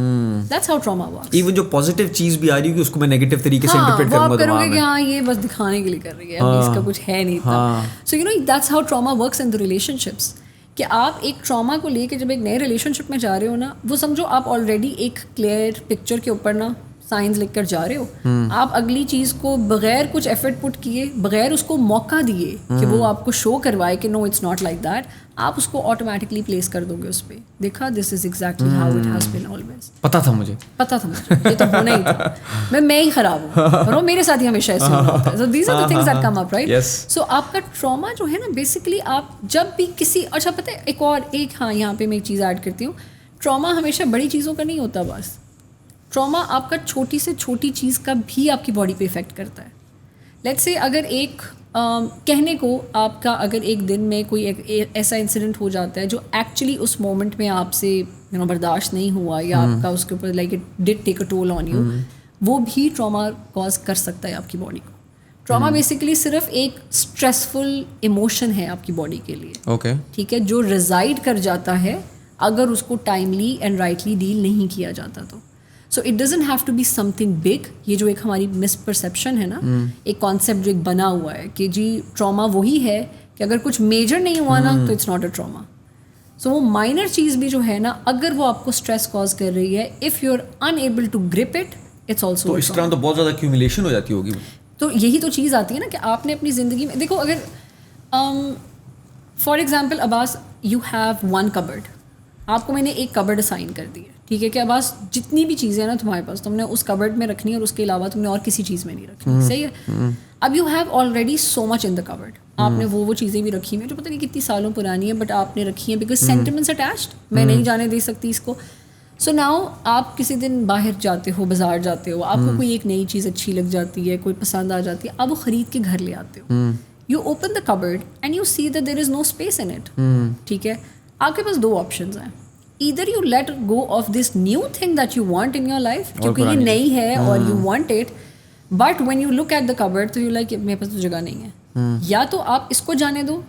That's how trauma works. Even جو پازیٹیو چیز بھی آ رہی ہے کہ اس کو میں نیگیٹو طریقے سے انٹرپریٹ کروں گا, کرو گے کہ ہاں یہ بس دکھانے کے لیے کر رہی ہے, ابھی اس کا کچھ ہے نہیں تھا. So you know that's how trauma works in the relationships, کہ آپ ایک ٹراما کو لے کے جب ایک نئے ریلیشن شپ میں جا رہے ہو نا, وہ سمجھو آپ آلریڈی ایک کلیئر پکچر کے اوپر نا سائنس لکھ کر جا رہے ہو. آپ اگلی چیز کو بغیر کچھ ایفرٹ پٹ کیے, بغیر اس کو موقع دیے کہ وہ آپ کو شو کروائے کہ نو اٹس ناٹ لائک دیٹ, آپ اس کو آٹومیٹکلی پلیس کر دو گے اس پہ. دیکھا, this is exactly how it has been always. پتا تھا مجھے, یہ تو ہونا ہی تھا, میں ہی خراب ہوں, اور وہ میرے ساتھ ہی ہمیشہ ایسے ہوتا ہے. So these are the things that come up, right. So آپ کا ٹراما جو ہے نا بیسکلی آپ جب بھی کسی, اچھا پتہ ہے ایک ہاں یہاں پہ میں ایک چیز ایڈ کرتی ہوں, ٹراما ہمیشہ بڑی چیزوں کا نہیں ہوتا. بس ٹراما آپ کا چھوٹی سے چھوٹی چیز کا بھی آپ کی باڈی پہ افیکٹ کرتا ہے. لیٹس سے اگر ایک کہنے کو آپ کا اگر ایک دن میں کوئی ایسا انسیڈنٹ ہو جاتا ہے جو ایکچولی اس مومنٹ میں آپ سے برداشت نہیں ہوا, یا آپ کا اس کے اوپر like it did take a toll on you, وہ بھی ٹراما کاز کر سکتا ہے آپ کی باڈی کو. ٹراما بیسکلی صرف ایک اسٹریسفل ایموشن ہے آپ کی باڈی کے لیے, اوکے, ٹھیک ہے, جو ریزائڈ کر جاتا ہے اگر اس کو ٹائملی اینڈ رائٹلی ڈیل نہیں کیا جاتا تو. So it doesn't have to be something big. یہ جو ایک ہماری مس پرسیپشن ہے نا, ایک کانسیپٹ جو ایک بنا ہوا ہے کہ جی ٹراما وہی ہے کہ اگر کچھ میجر نہیں ہوا نا تو اٹس ناٹ اے ٹراما. سو وہ مائنر چیز بھی جو ہے نا, اگر وہ آپ کو اسٹریس کاز کر رہی ہے, if you are unable to grip it, it's also. تو اس طرح تو بہت زیادہ ایکیومولیشن ہو جاتی ہوگی. تو یہی تو چیز آتی ہے نا کہ آپ نے اپنی زندگی میں دیکھو, اگر for example Abbas you have one cupboard, آپ کو میں نے ایک کبرڈ اسائن کر دی ہے, ٹھیک ہے, کہ عباس جتنی بھی چیزیں ہیں نا تمہارے پاس تم نے اس کبرڈ میں رکھنی ہے, اور اس کے علاوہ تم نے اور کسی چیز میں نہیں رکھنی, صحیح ہے. اب you have already so much in the cupboard, آپ نے وہ چیزیں بھی رکھی ہوئی ہیں جو پتہ نہیں کتنی سالوں پرانی ہے, بٹ آپ نے رکھی ہیں بیکاز سینٹیمنٹس اٹیچڈ, میں نہیں جانے دے سکتی اس کو. سو ناؤ آپ کسی دن باہر جاتے ہو, بازار جاتے ہو, آپ کو کوئی ایک نئی چیز اچھی لگ جاتی ہے, کوئی پسند آ جاتی ہے, آپ وہ خرید کے گھر لے آتے ہو. You open the cupboard and you see that there is no space in it, ٹھیک ہے. آپ کے پاس دو آپشنز ہیں, either you let go of this new thing that you want in your life کیونکہ یہ نئی ہے اور you want it, but when you look at the cupboard تو you like میرے پاس تو جگہ نہیں ہے. یا تو آپ اس کو جانے دو,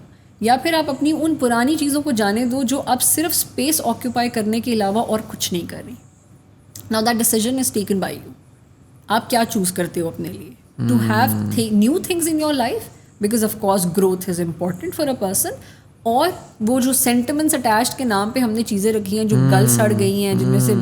یا پھر آپ اپنی ان پرانی چیزوں کو جانے دو جو اب صرف اسپیس آکیوپائی کرنے کے علاوہ اور کچھ نہیں کر رہی. now that decision is taken by you. آپ کیا چوز کرتے ہو اپنے لیے, to have new things in your life because of course growth is important for a person, اور وہ جو سینٹیمنٹس اٹیچڈ کے نام پہ ہم نے چیزیں رکھی ہیں جو گل سڑ گئی ہیں, جن میں سے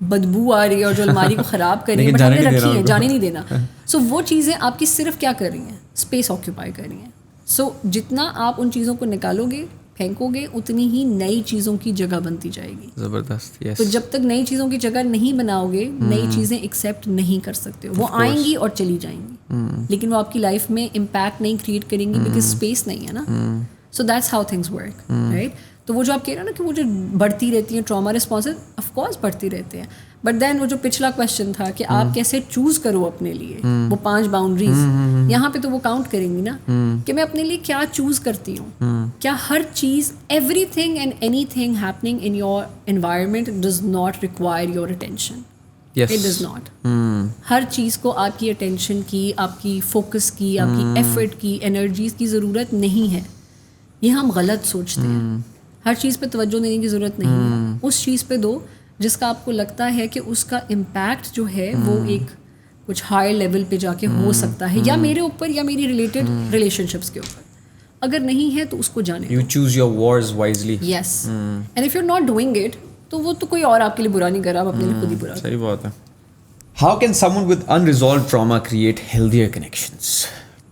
بدبو آ رہی ہے اور جو الماری کو خراب کر رہی ہیں, بٹ ہم نے رکھی ہیں, جانے نہیں دینا. سو وہ چیزیں آپ کی صرف کیا کر رہی ہیں, اسپیس آکیوپائی کر رہی ہیں. سو جتنا آپ ان چیزوں کو نکالو گے, پھینکو گے, اتنی ہی نئی چیزوں کی جگہ بنتی جائے گی. زبردست. تو جب تک نئی چیزوں کی جگہ نہیں بناؤ گے, نئی چیزیں ایکسیپٹ نہیں کر سکتے. وہ آئیں گی اور چلی جائیں گی, لیکن وہ آپ کی لائف میں امپیکٹ نہیں کریٹ کریں گی بیکاز اسپیس نہیں ہے نا. So that's how things work, right? تو وہ جو آپ کہہ رہے ہیں نا کہ وہ جو بڑھتی رہتی ہیں ٹراما رسپانسز آف کورس بڑھتی رہتے ہیں, بٹ دین وہ جو پچھلا کویشچن تھا کہ آپ کیسے چوز کرو اپنے لیے وہ 5 باؤنڈریز, یہاں پہ تو وہ کاؤنٹ کریں گی نا کہ میں اپنے لیے کیا چوز کرتی ہوں. کیا ہر چیز, everything and anything happening in your environment does not require your attention. It does not. ہر چیز کو آپ کی اٹینشن کی, آپ کی فوکس کی, آپ کی ایفرٹ کی, انرجیز کی ضرورت نہیں ہے. یہ ہم غلط سوچتے ہیں. ہر چیز پہ توجہ دینے کی ضرورت نہیں ہے. اس چیز پہ دو جس کا آپ کو لگتا ہے کہ اس کا امپیکٹ جو ہے وہ ایک کچھ ہائر لیول پہ جا کے ہو سکتا ہے, یا میرے اوپر یا میری ریلیٹڈ ریلیشن شپس کے اوپر. اگر نہیں ہے تو اس کو جانے. You choose your wars wisely. Yes. And if you're not doing it, تو وہ تو کوئی اور آپ کے لیے برا نہیں کر رہا, آپ اپنے لیے خود ہی برا. صحیح بات ہے. How can someone with unresolved trauma create healthier connections?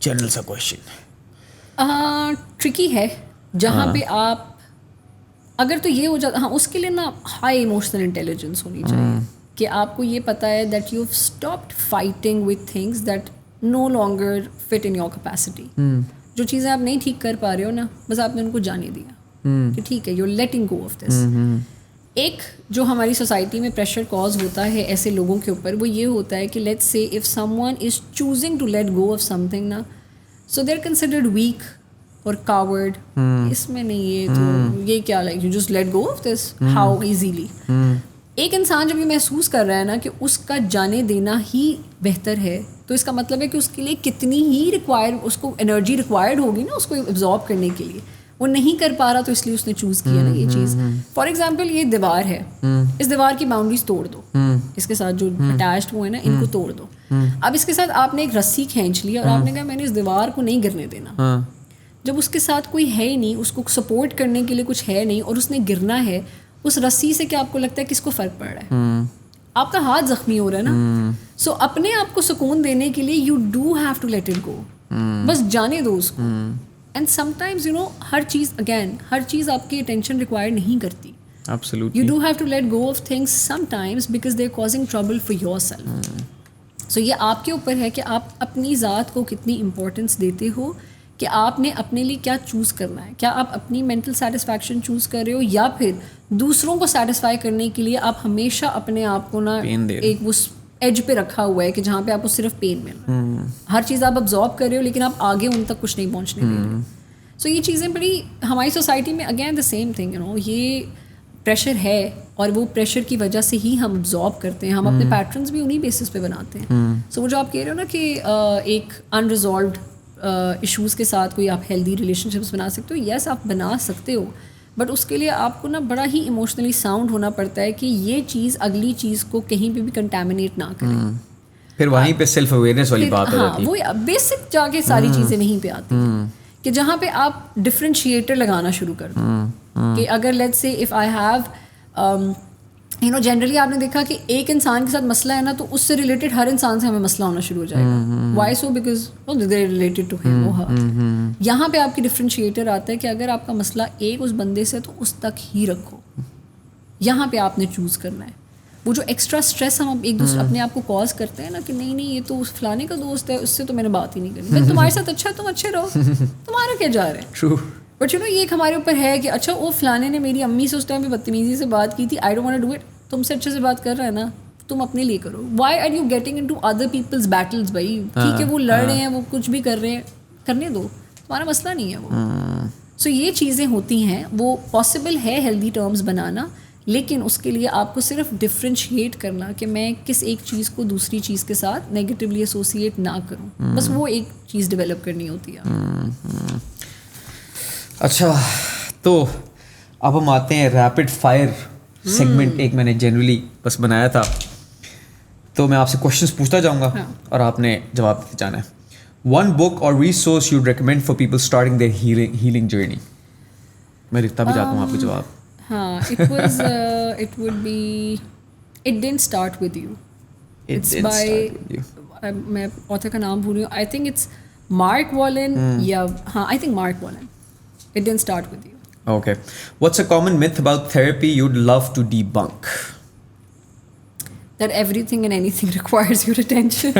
General سا question. ٹرکی ہے جہاں پہ آپ, اگر تو یہ ہو جاتا, ہاں اس کے لیے نا ہائی ایموشنل انٹیلیجنس ہونی چاہیے کہ آپ کو یہ پتہ ہے that you have stopped fighting with things that no longer fit in your capacity. جو چیزیں آپ نہیں ٹھیک کر پا رہے ہو نا, بس آپ نے ان کو جانے دیا کہ ٹھیک ہے, you are letting go of this. ایک جو ہماری سوسائٹی میں پریشر کاز ہوتا ہے ایسے لوگوں کے اوپر, وہ یہ ہوتا ہے کہ let's say if someone is choosing to let go of something نا, so they are considered weak اور کاورڈ. اس میں نہیں, یہ تو یہ کیا like you just let go of this how easily. ایک انسان جب یہ محسوس کر رہا ہے نا کہ اس کا جانے دینا ہی بہتر ہے, تو اس کا مطلب ہے کہ اس کے لیے کتنی ہی اس کو انرجی ریکوائرڈ ہوگی نا اس کو ایبزارب کرنے کے لیے, وہ نہیں کر پا رہا, تو اس لیے اس نے چوز کیا نا یہ چیز. فار ایگزامپل یہ دیوار ہے, اس دیوار کی باؤنڈریز توڑ دو, اس کے ساتھ جو اٹیچڈ وہ ہے نا ان کو توڑ دو. اب اس کے ساتھ آپ نے ایک رسی کھینچ لی اور آپ نے کہا میں نے اس دیوار کو نہیں گرنے دینا. جب اس کے ساتھ کوئی ہے ہی نہیں, اس کو سپورٹ کرنے کے لیے کچھ ہے نہیں, اور اس نے گرنا ہے, اس رسی سے کیا آپ کو لگتا ہے کس کو فرق پڑ رہا ہے؟ آپ کا ہاتھ زخمی ہو رہا ہے نا. سو اپنے آپ کو سکون دینے کے لیے you do have to let it go, بس جانے دو اس کو. اینڈ سم ٹائمز ہر چیز ہر چیز آپ کی اٹینشن ریکوائر نہیں کرتی. Absolutely. You do have to let go of things sometimes because they're causing trouble for yourself. So یہ آپ کے اوپر ہے کہ آپ اپنی ذات کو کتنی امپورٹنس دیتے ہو, کہ آپ نے اپنے لیے کیا چوز کرنا ہے. کیا آپ اپنی مینٹل سیٹسفیکشن چوز کر رہے ہو, یا پھر دوسروں کو سیٹسفائی کرنے کے لیے آپ ہمیشہ اپنے آپ کو نا ایک اس ایج پہ رکھا ہوا ہے کہ جہاں پہ آپ کو صرف پین مل رہا ہے. ہر چیز آپ ابزارب کر رہے ہو لیکن آپ آگے ان تک کچھ نہیں پہنچنے دے رہے. سو یہ چیزیں بڑی ہماری سوسائٹی میں اگین دا سیم تھنگ یہ پریشر ہے, اور وہ پریشر کی وجہ سے ہی ہم ابزارب کرتے ہیں. ہم اپنے پیٹرنس بھی انہی بیسس پہ بناتے ہیں. سو وہ جو آپ کہہ رہے ہو نا کہ ایک انریزالوڈ ایشوز کے ساتھ کوئی آپ ہیلدی ریلیشن شپس بنا سکتے ہو, یس آپ بنا سکتے ہو, بٹ اس کے لیے آپ کو نا بڑا ہی ایموشنلی ساؤنڈ ہونا پڑتا ہے کہ یہ چیز اگلی چیز کو کہیں پہ بھی کنٹامنیٹ نہ کرے. پھر وہیں پہ سیلف اویئرنیس والی بات ہو جاتی ہے. وہ بیسک جا کے ساری چیزیں وہیں پہ آتی ہیں کہ جہاں پہ آپ ڈفرینشیٹر لگانا شروع کر دو. کہ اگر let's say if I have generally آپ نے دیکھا کہ ایک انسان کے ساتھ مسئلہ ہے نا, تو اس سے ریلیٹڈ ہر انسان سے ہمیں مسئلہ ہونا شروع ہو جائے گا. Why so because they related to him اور ہر. یہاں پہ آپ کی ڈفرینشیٹر آتا ہے کہ اگر آپ کا مسئلہ ایک اس بندے سے تو اس تک ہی رکھو. یہاں پہ آپ نے چوز کرنا ہے. وہ جو ایکسٹرا اسٹریس ہم ایک دوسرے اپنے آپ کو کاز کرتے ہیں نا کہ نہیں یہ تو فلانے کا دوست ہے, اس سے تو میں نے بات ہی نہیں کرنی. بھائی تمہارے ساتھ اچھا تم اچھے رہو, تمہارا کیا جا رہا ہے. بٹ یہ ایک ہمارے اوپر ہے کہ اچھا وہ فلانے نے میری امی سے اس ٹائم پہ بدتمیزی سے بات کی تھی, I don't want to do it. تم سے اچھے سے بات کر رہا ہے نا, تم اپنے لیے کرو. Why are you getting into other people's battles? بھائی ٹھیک ہے وہ لڑ رہے ہیں, وہ کچھ بھی کر رہے ہیں, کرنے دو, تمہارا مسئلہ نہیں ہے وہ. سو یہ چیزیں ہوتی ہیں, وہ پاسبل ہے ہیلدی ٹرمز بنانا, لیکن اس کے لیے آپ کو صرف ڈفرینشیٹ کرنا کہ میں کس ایک چیز کو دوسری چیز کے ساتھ نیگیٹیولی ایسوسیٹ نہ کروں, بس وہ ایک چیز ڈیولپ کرنی ہوتی ہے. اچھا, تو اب ہم آتے ہیں ریپڈ فائر سیگمنٹ. ایک میں نے جنرلی بس بنایا تھا, تو میں آپ سے کوشچنس پوچھتا جاؤں گا اور آپ نے جواب دیتے جانا ہے. One book or resource you recommend for people starting their healing journey. میں لکھتا بھی جاتا ہوں آپ کے جواب. ہاں, it would be It Didn't Start With You. It's by میں author کا نام بھول رہی ہوں. I think it's Mark Wallen. یا ہاں I think Mark Wallen. It Didn't Start With You. Okay. What's a common myth about therapy you'd love to debunk? That everything and anything requires your attention.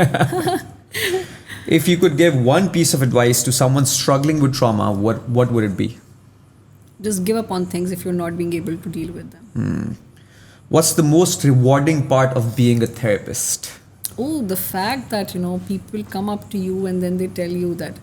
If you could give one piece of advice to someone struggling with trauma, what would it be? just give up on things if you're not being able to deal with them. What's the most rewarding part of being a therapist? Oh, the fact that, you know, people come up to you and then they tell you that.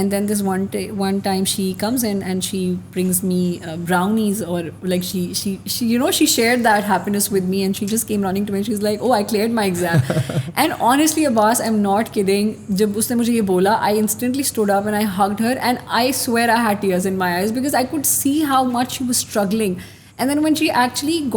And then this one time she comes in and she brings me brownies, or like she you know, she shared that happiness with me, and she just came running to me and she's like, oh, I cleared my exam. And honestly, Abbas, I'm not kidding, jab usne mujhe ye bola, I instantly stood up and I hugged her, and I swear I had tears in my eyes because I could see how much she was struggling. And then when she actually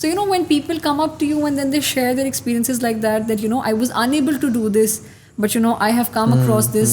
So, you know, when people come up to you and then they share their experiences like that, you know, I was unable to do this, but you know, I have come across this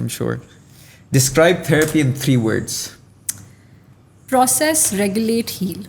I'm sure. Describe therapy in 3 words. Process, regulate, heal.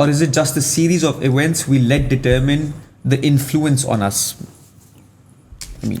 or is it just a series of events we let determine the influence on us? I mean,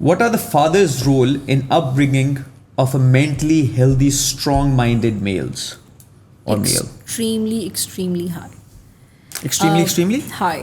What are the father's role in upbringing of a mentally healthy, strong-minded males or male? Extremely high. Extremely high.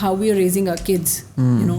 how we are raising our kids, you know.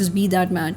just be that man.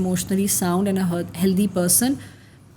emotionally sound and a healthy person,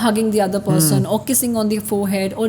hugging the other person or kissing on the forehead or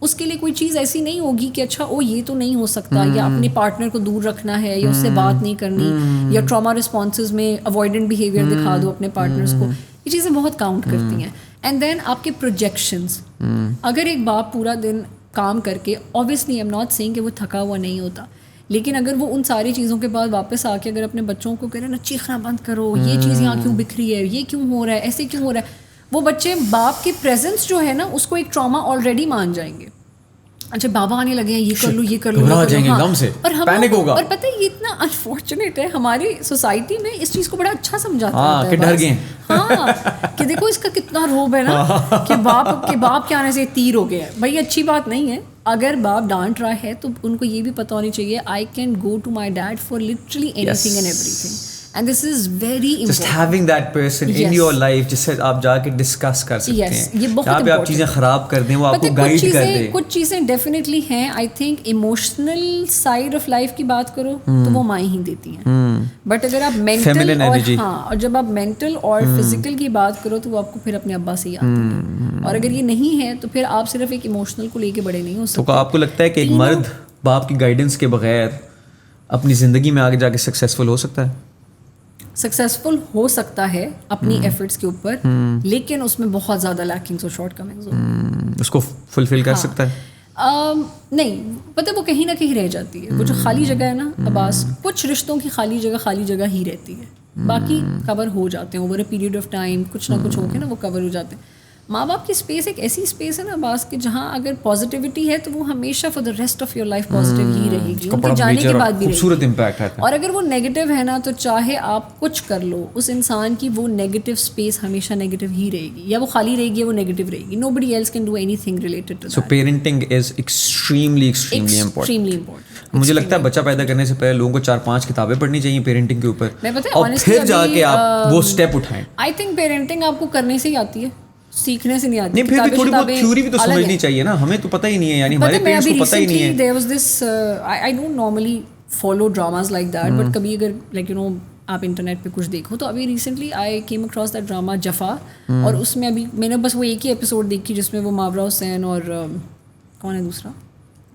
اس کے لیے کوئی چیز ایسی نہیں ہوگی کہ اچھا یہ تو نہیں ہو سکتا, یا اپنے پارٹنر کو دور رکھنا ہے, یا اس سے بات نہیں کرنی, یا ٹراما رسپانسز میں اوائڈنٹ بیہیویئر دکھا دو اپنے پارٹنرس کو. یہ چیزیں بہت کاؤنٹ کرتی ہیں. اینڈ دین آپ کے پروجیکشنز, اگر ایک باپ پورا دن کام کر کے, obviously I am not seeing کہ وہ تھکا ہوا نہیں ہوتا, لیکن اگر وہ ان ساری چیزوں کے بعد واپس آ کے اگر اپنے بچوں کو کہہ رہے نا چیخنا بند کرو, یہ چیز یہاں کیوں بکھری ہے, یہ کیوں ہو رہا ہے, ایسے کیوں ہو رہا ہے, وہ بچے باپ کی پریزنس جو ہے نا اس کو ایک ٹراما آلریڈی مان جائیں گے. اچھا بابا آنے لگے ہیں, یہ کر لو, یہ کر لو, اور پتہ ہے یہ اتنا انفارچونیٹ ہے, ہماری سوسائٹی میں اس چیز کو بڑا اچھا سمجھاتا ہے کہ ڈر گئے, ہاں کہ دیکھو اس کا کتنا روب ہے نا کہ باپ کے آنے سے تیر ہو گیا ہے. بھائی اچھی بات نہیں ہے, اگر باپ ڈانٹ رہا ہے تو ان کو یہ بھی پتہ ہونی چاہیے I can go to my dad for literally anything and everything. And this is very important. Just having that person in your life جس سے آپ جا کے ڈسکس کر سکتے ہیں, جہاں پہ آپ چیزیں خراب کر دیں وہ آپ کو گائیڈ کر دے. کچھ چیزیں ڈیفینیٹلی ہیں, I think emotional side of life کی بات کرو تو وہ مائیں ہی دیتی ہیں, بٹ اگر آپ مینٹل اور جب آپ مینٹل اور فزیکل کی بات کرو تو وہ آپ کو پھر اپنے ابا سے ہی آتی ہیں, اور اگر یہ نہیں ہے تو پھر آپ صرف ایک ایموشنل کو لے کے بڑے نہیں ہو سکتے. تو آپ کو لگتا ہے کہ ایک مرد باپ کی گائیڈنس کے بغیر اپنی زندگی میں آگے جا کے سکسیزفل ہو سکتا ہے؟ سکسیزفل ہو سکتا ہے اپنی ایفرٹس کے اوپر, لیکن اس میں بہت زیادہ لیکنگس اور شارٹ کمنگز ہوتی. اس کو فلفل کر سکتا ہے نہیں, پتہ وہ کہیں نہ کہیں رہ جاتی ہے. وہ جو خالی جگہ ہے نا عباس, کچھ رشتوں کی خالی جگہ ہی رہتی ہے, باقی کور ہو جاتے ہیں over a period of time, کچھ نہ کچھ ہو کے نا وہ کور ہو جاتے ہیں. ماں باپ کی اسپیس ایک ایسی اسپیس ہے نا عباس کہ جہاں اگر پازیٹیوٹی ہے تو وہ ہمیشہ for the rest of your life positive ہی رہے گی, ان کے جانے کے بعد بھی خوبصورت امپیکٹ ہے. اور اگر وہ نیگیٹو ہے نا تو چاہے آپ کچھ کر لو, اس انسان کی وہ نیگیٹو اسپیس ہمیشہ نیگیٹو ہی رہے گی, یا وہ خالی رہے گی یا وہ نیگیٹو رہے گی. Nobody else can do anything related to that. So parenting is extremely important. مجھے لگتا ہے بچہ پیدا کرنے سے پہلے لوگوں کو 4-5 کتابیں پڑھنی چاہیے پیرنٹنگ کے اوپر, اور پھر جا کے آپ وہ اسٹیپ اٹھائیں. آئی تھنک پیرنٹنگ آپ کو کرنے سے ہی آتی ہے, سیکھنے سے نہیں آتی. نہیں, پھر بھی تھوڑی بہت تھیوری بھی تو سمجھنی چاہیے نا, ہمیں تو پتہ ہی نہیں ہے, یعنی ہمارے پیرنٹس کو پتہ ہی نہیں ہے. There was this I don't normally follow dramas like that, but کبھی اگر like you know آپ انٹرنیٹ پہ کچھ دیکھو تو ابھی recently I came across that drama جفا, اور اس میں ابھی میں نے بس وہ ایک ہی ایپیسوڈ دیکھی جس میں وہ ماورا حسین اور کون ہے دوسرا,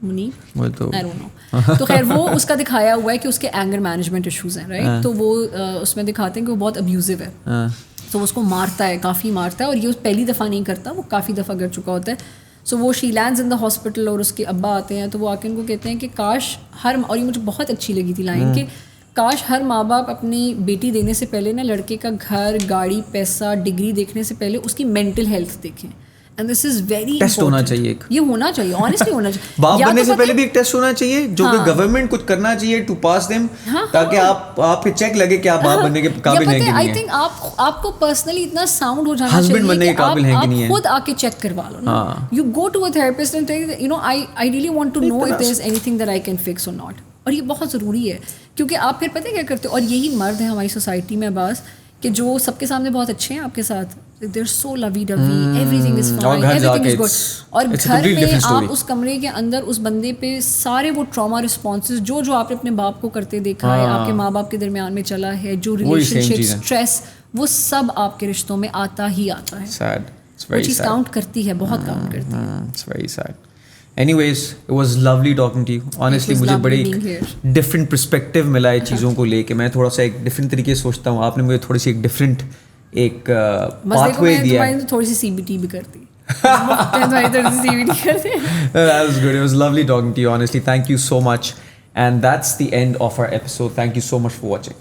منیب, I don't know. تو خیر وہ اس کا دکھایا ہوا ہے کہ اس کے اینگر مینجمنٹ ایشوز ہیں, رائٹ. تو وہ اس میں دکھاتے ہیں کہ وہ بہت ابیوزو ہے, تو اس کو مارتا ہے, کافی مارتا ہے, اور یہ پہلی دفعہ نہیں کرتا, وہ کافی دفعہ کر چکا ہوتا ہے. سو وہ شی لینڈز ان دا ہاسپٹل, اور اس کے ابا آتے ہیں تو وہ آ کے ان کو کہتے ہیں کہ کاش اور یہ مجھے بہت اچھی لگی تھی لائن, کہ کاش ہر ماں باپ اپنی بیٹی دینے سے پہلے نا لڑکے کا گھر, گاڑی, پیسہ, ڈگری دیکھنے سے پہلے اس کی مینٹل ہیلتھ دیکھیں. And this is very test ہونا چاہیے, یہ ہونا چاہیے, آنیسٹلی ہونا چاہیے. باپ بننے سے پہلے بھی ایک ٹیسٹ ہونا چاہیے جو کہ گورنمنٹ کچھ کرنا چاہیے ٹو پاس دیم, تاکہ آپ کے چیک لگے کہ آپ باپ بننے کے قابل ہیں کہ نہیں. آئی تھنک آپ کو پرسنلی اتنا ساؤنڈ ہو جانا چاہیے کہ آپ خود آ کے چیک کروا لو نا. You go to a therapist and you know I really want to know if there is anything that I can fix or not. اور یہ بہت ضروری ہے, کیونکہ آپ پھر پتہ کیا کرتے ہو, اور یہی مرد ہیں ہماری سوسائٹی میں بعض کہ جو سب کے سامنے بہت اچھے ہیں آپ کے ساتھ, دے are so lovey dovey, everything is fine, everything is good, اور گھر میں آپ اس کمرے کے اندر اس بندے پہ سارے وہ ٹراما رسپانسز جو آپ نے اپنے باپ کو کرتے دیکھا ہے, آپ کے ماں باپ کے درمیان میں چلا ہے, جو ریلیشن شپ اسٹریس, وہ سب آپ کے رشتوں میں آتا ہی آتا ہے. وہ چیز کاؤنٹ کرتی ہے, بہت کاؤنٹ کرتی ہے. It's very sad. Anyways, it was lovely talking to you. Honestly, مجھے بڑی ڈفرینٹ پرسپیکٹیو ملا ہے چیزوں کو لے کے. میں تھوڑا سا ایک ڈفرینٹ طریقے سے سوچتا ہوں, آپ نے مجھے تھوڑی سی ایک ڈفرینٹ ایک پاتھ وے دیا. تھوڑی سی سی بی ٹی بھی کرتی. That was good. It was lovely talking to you, honestly. Thank you so much. And that's the end of our episode. Thank you so much for watching.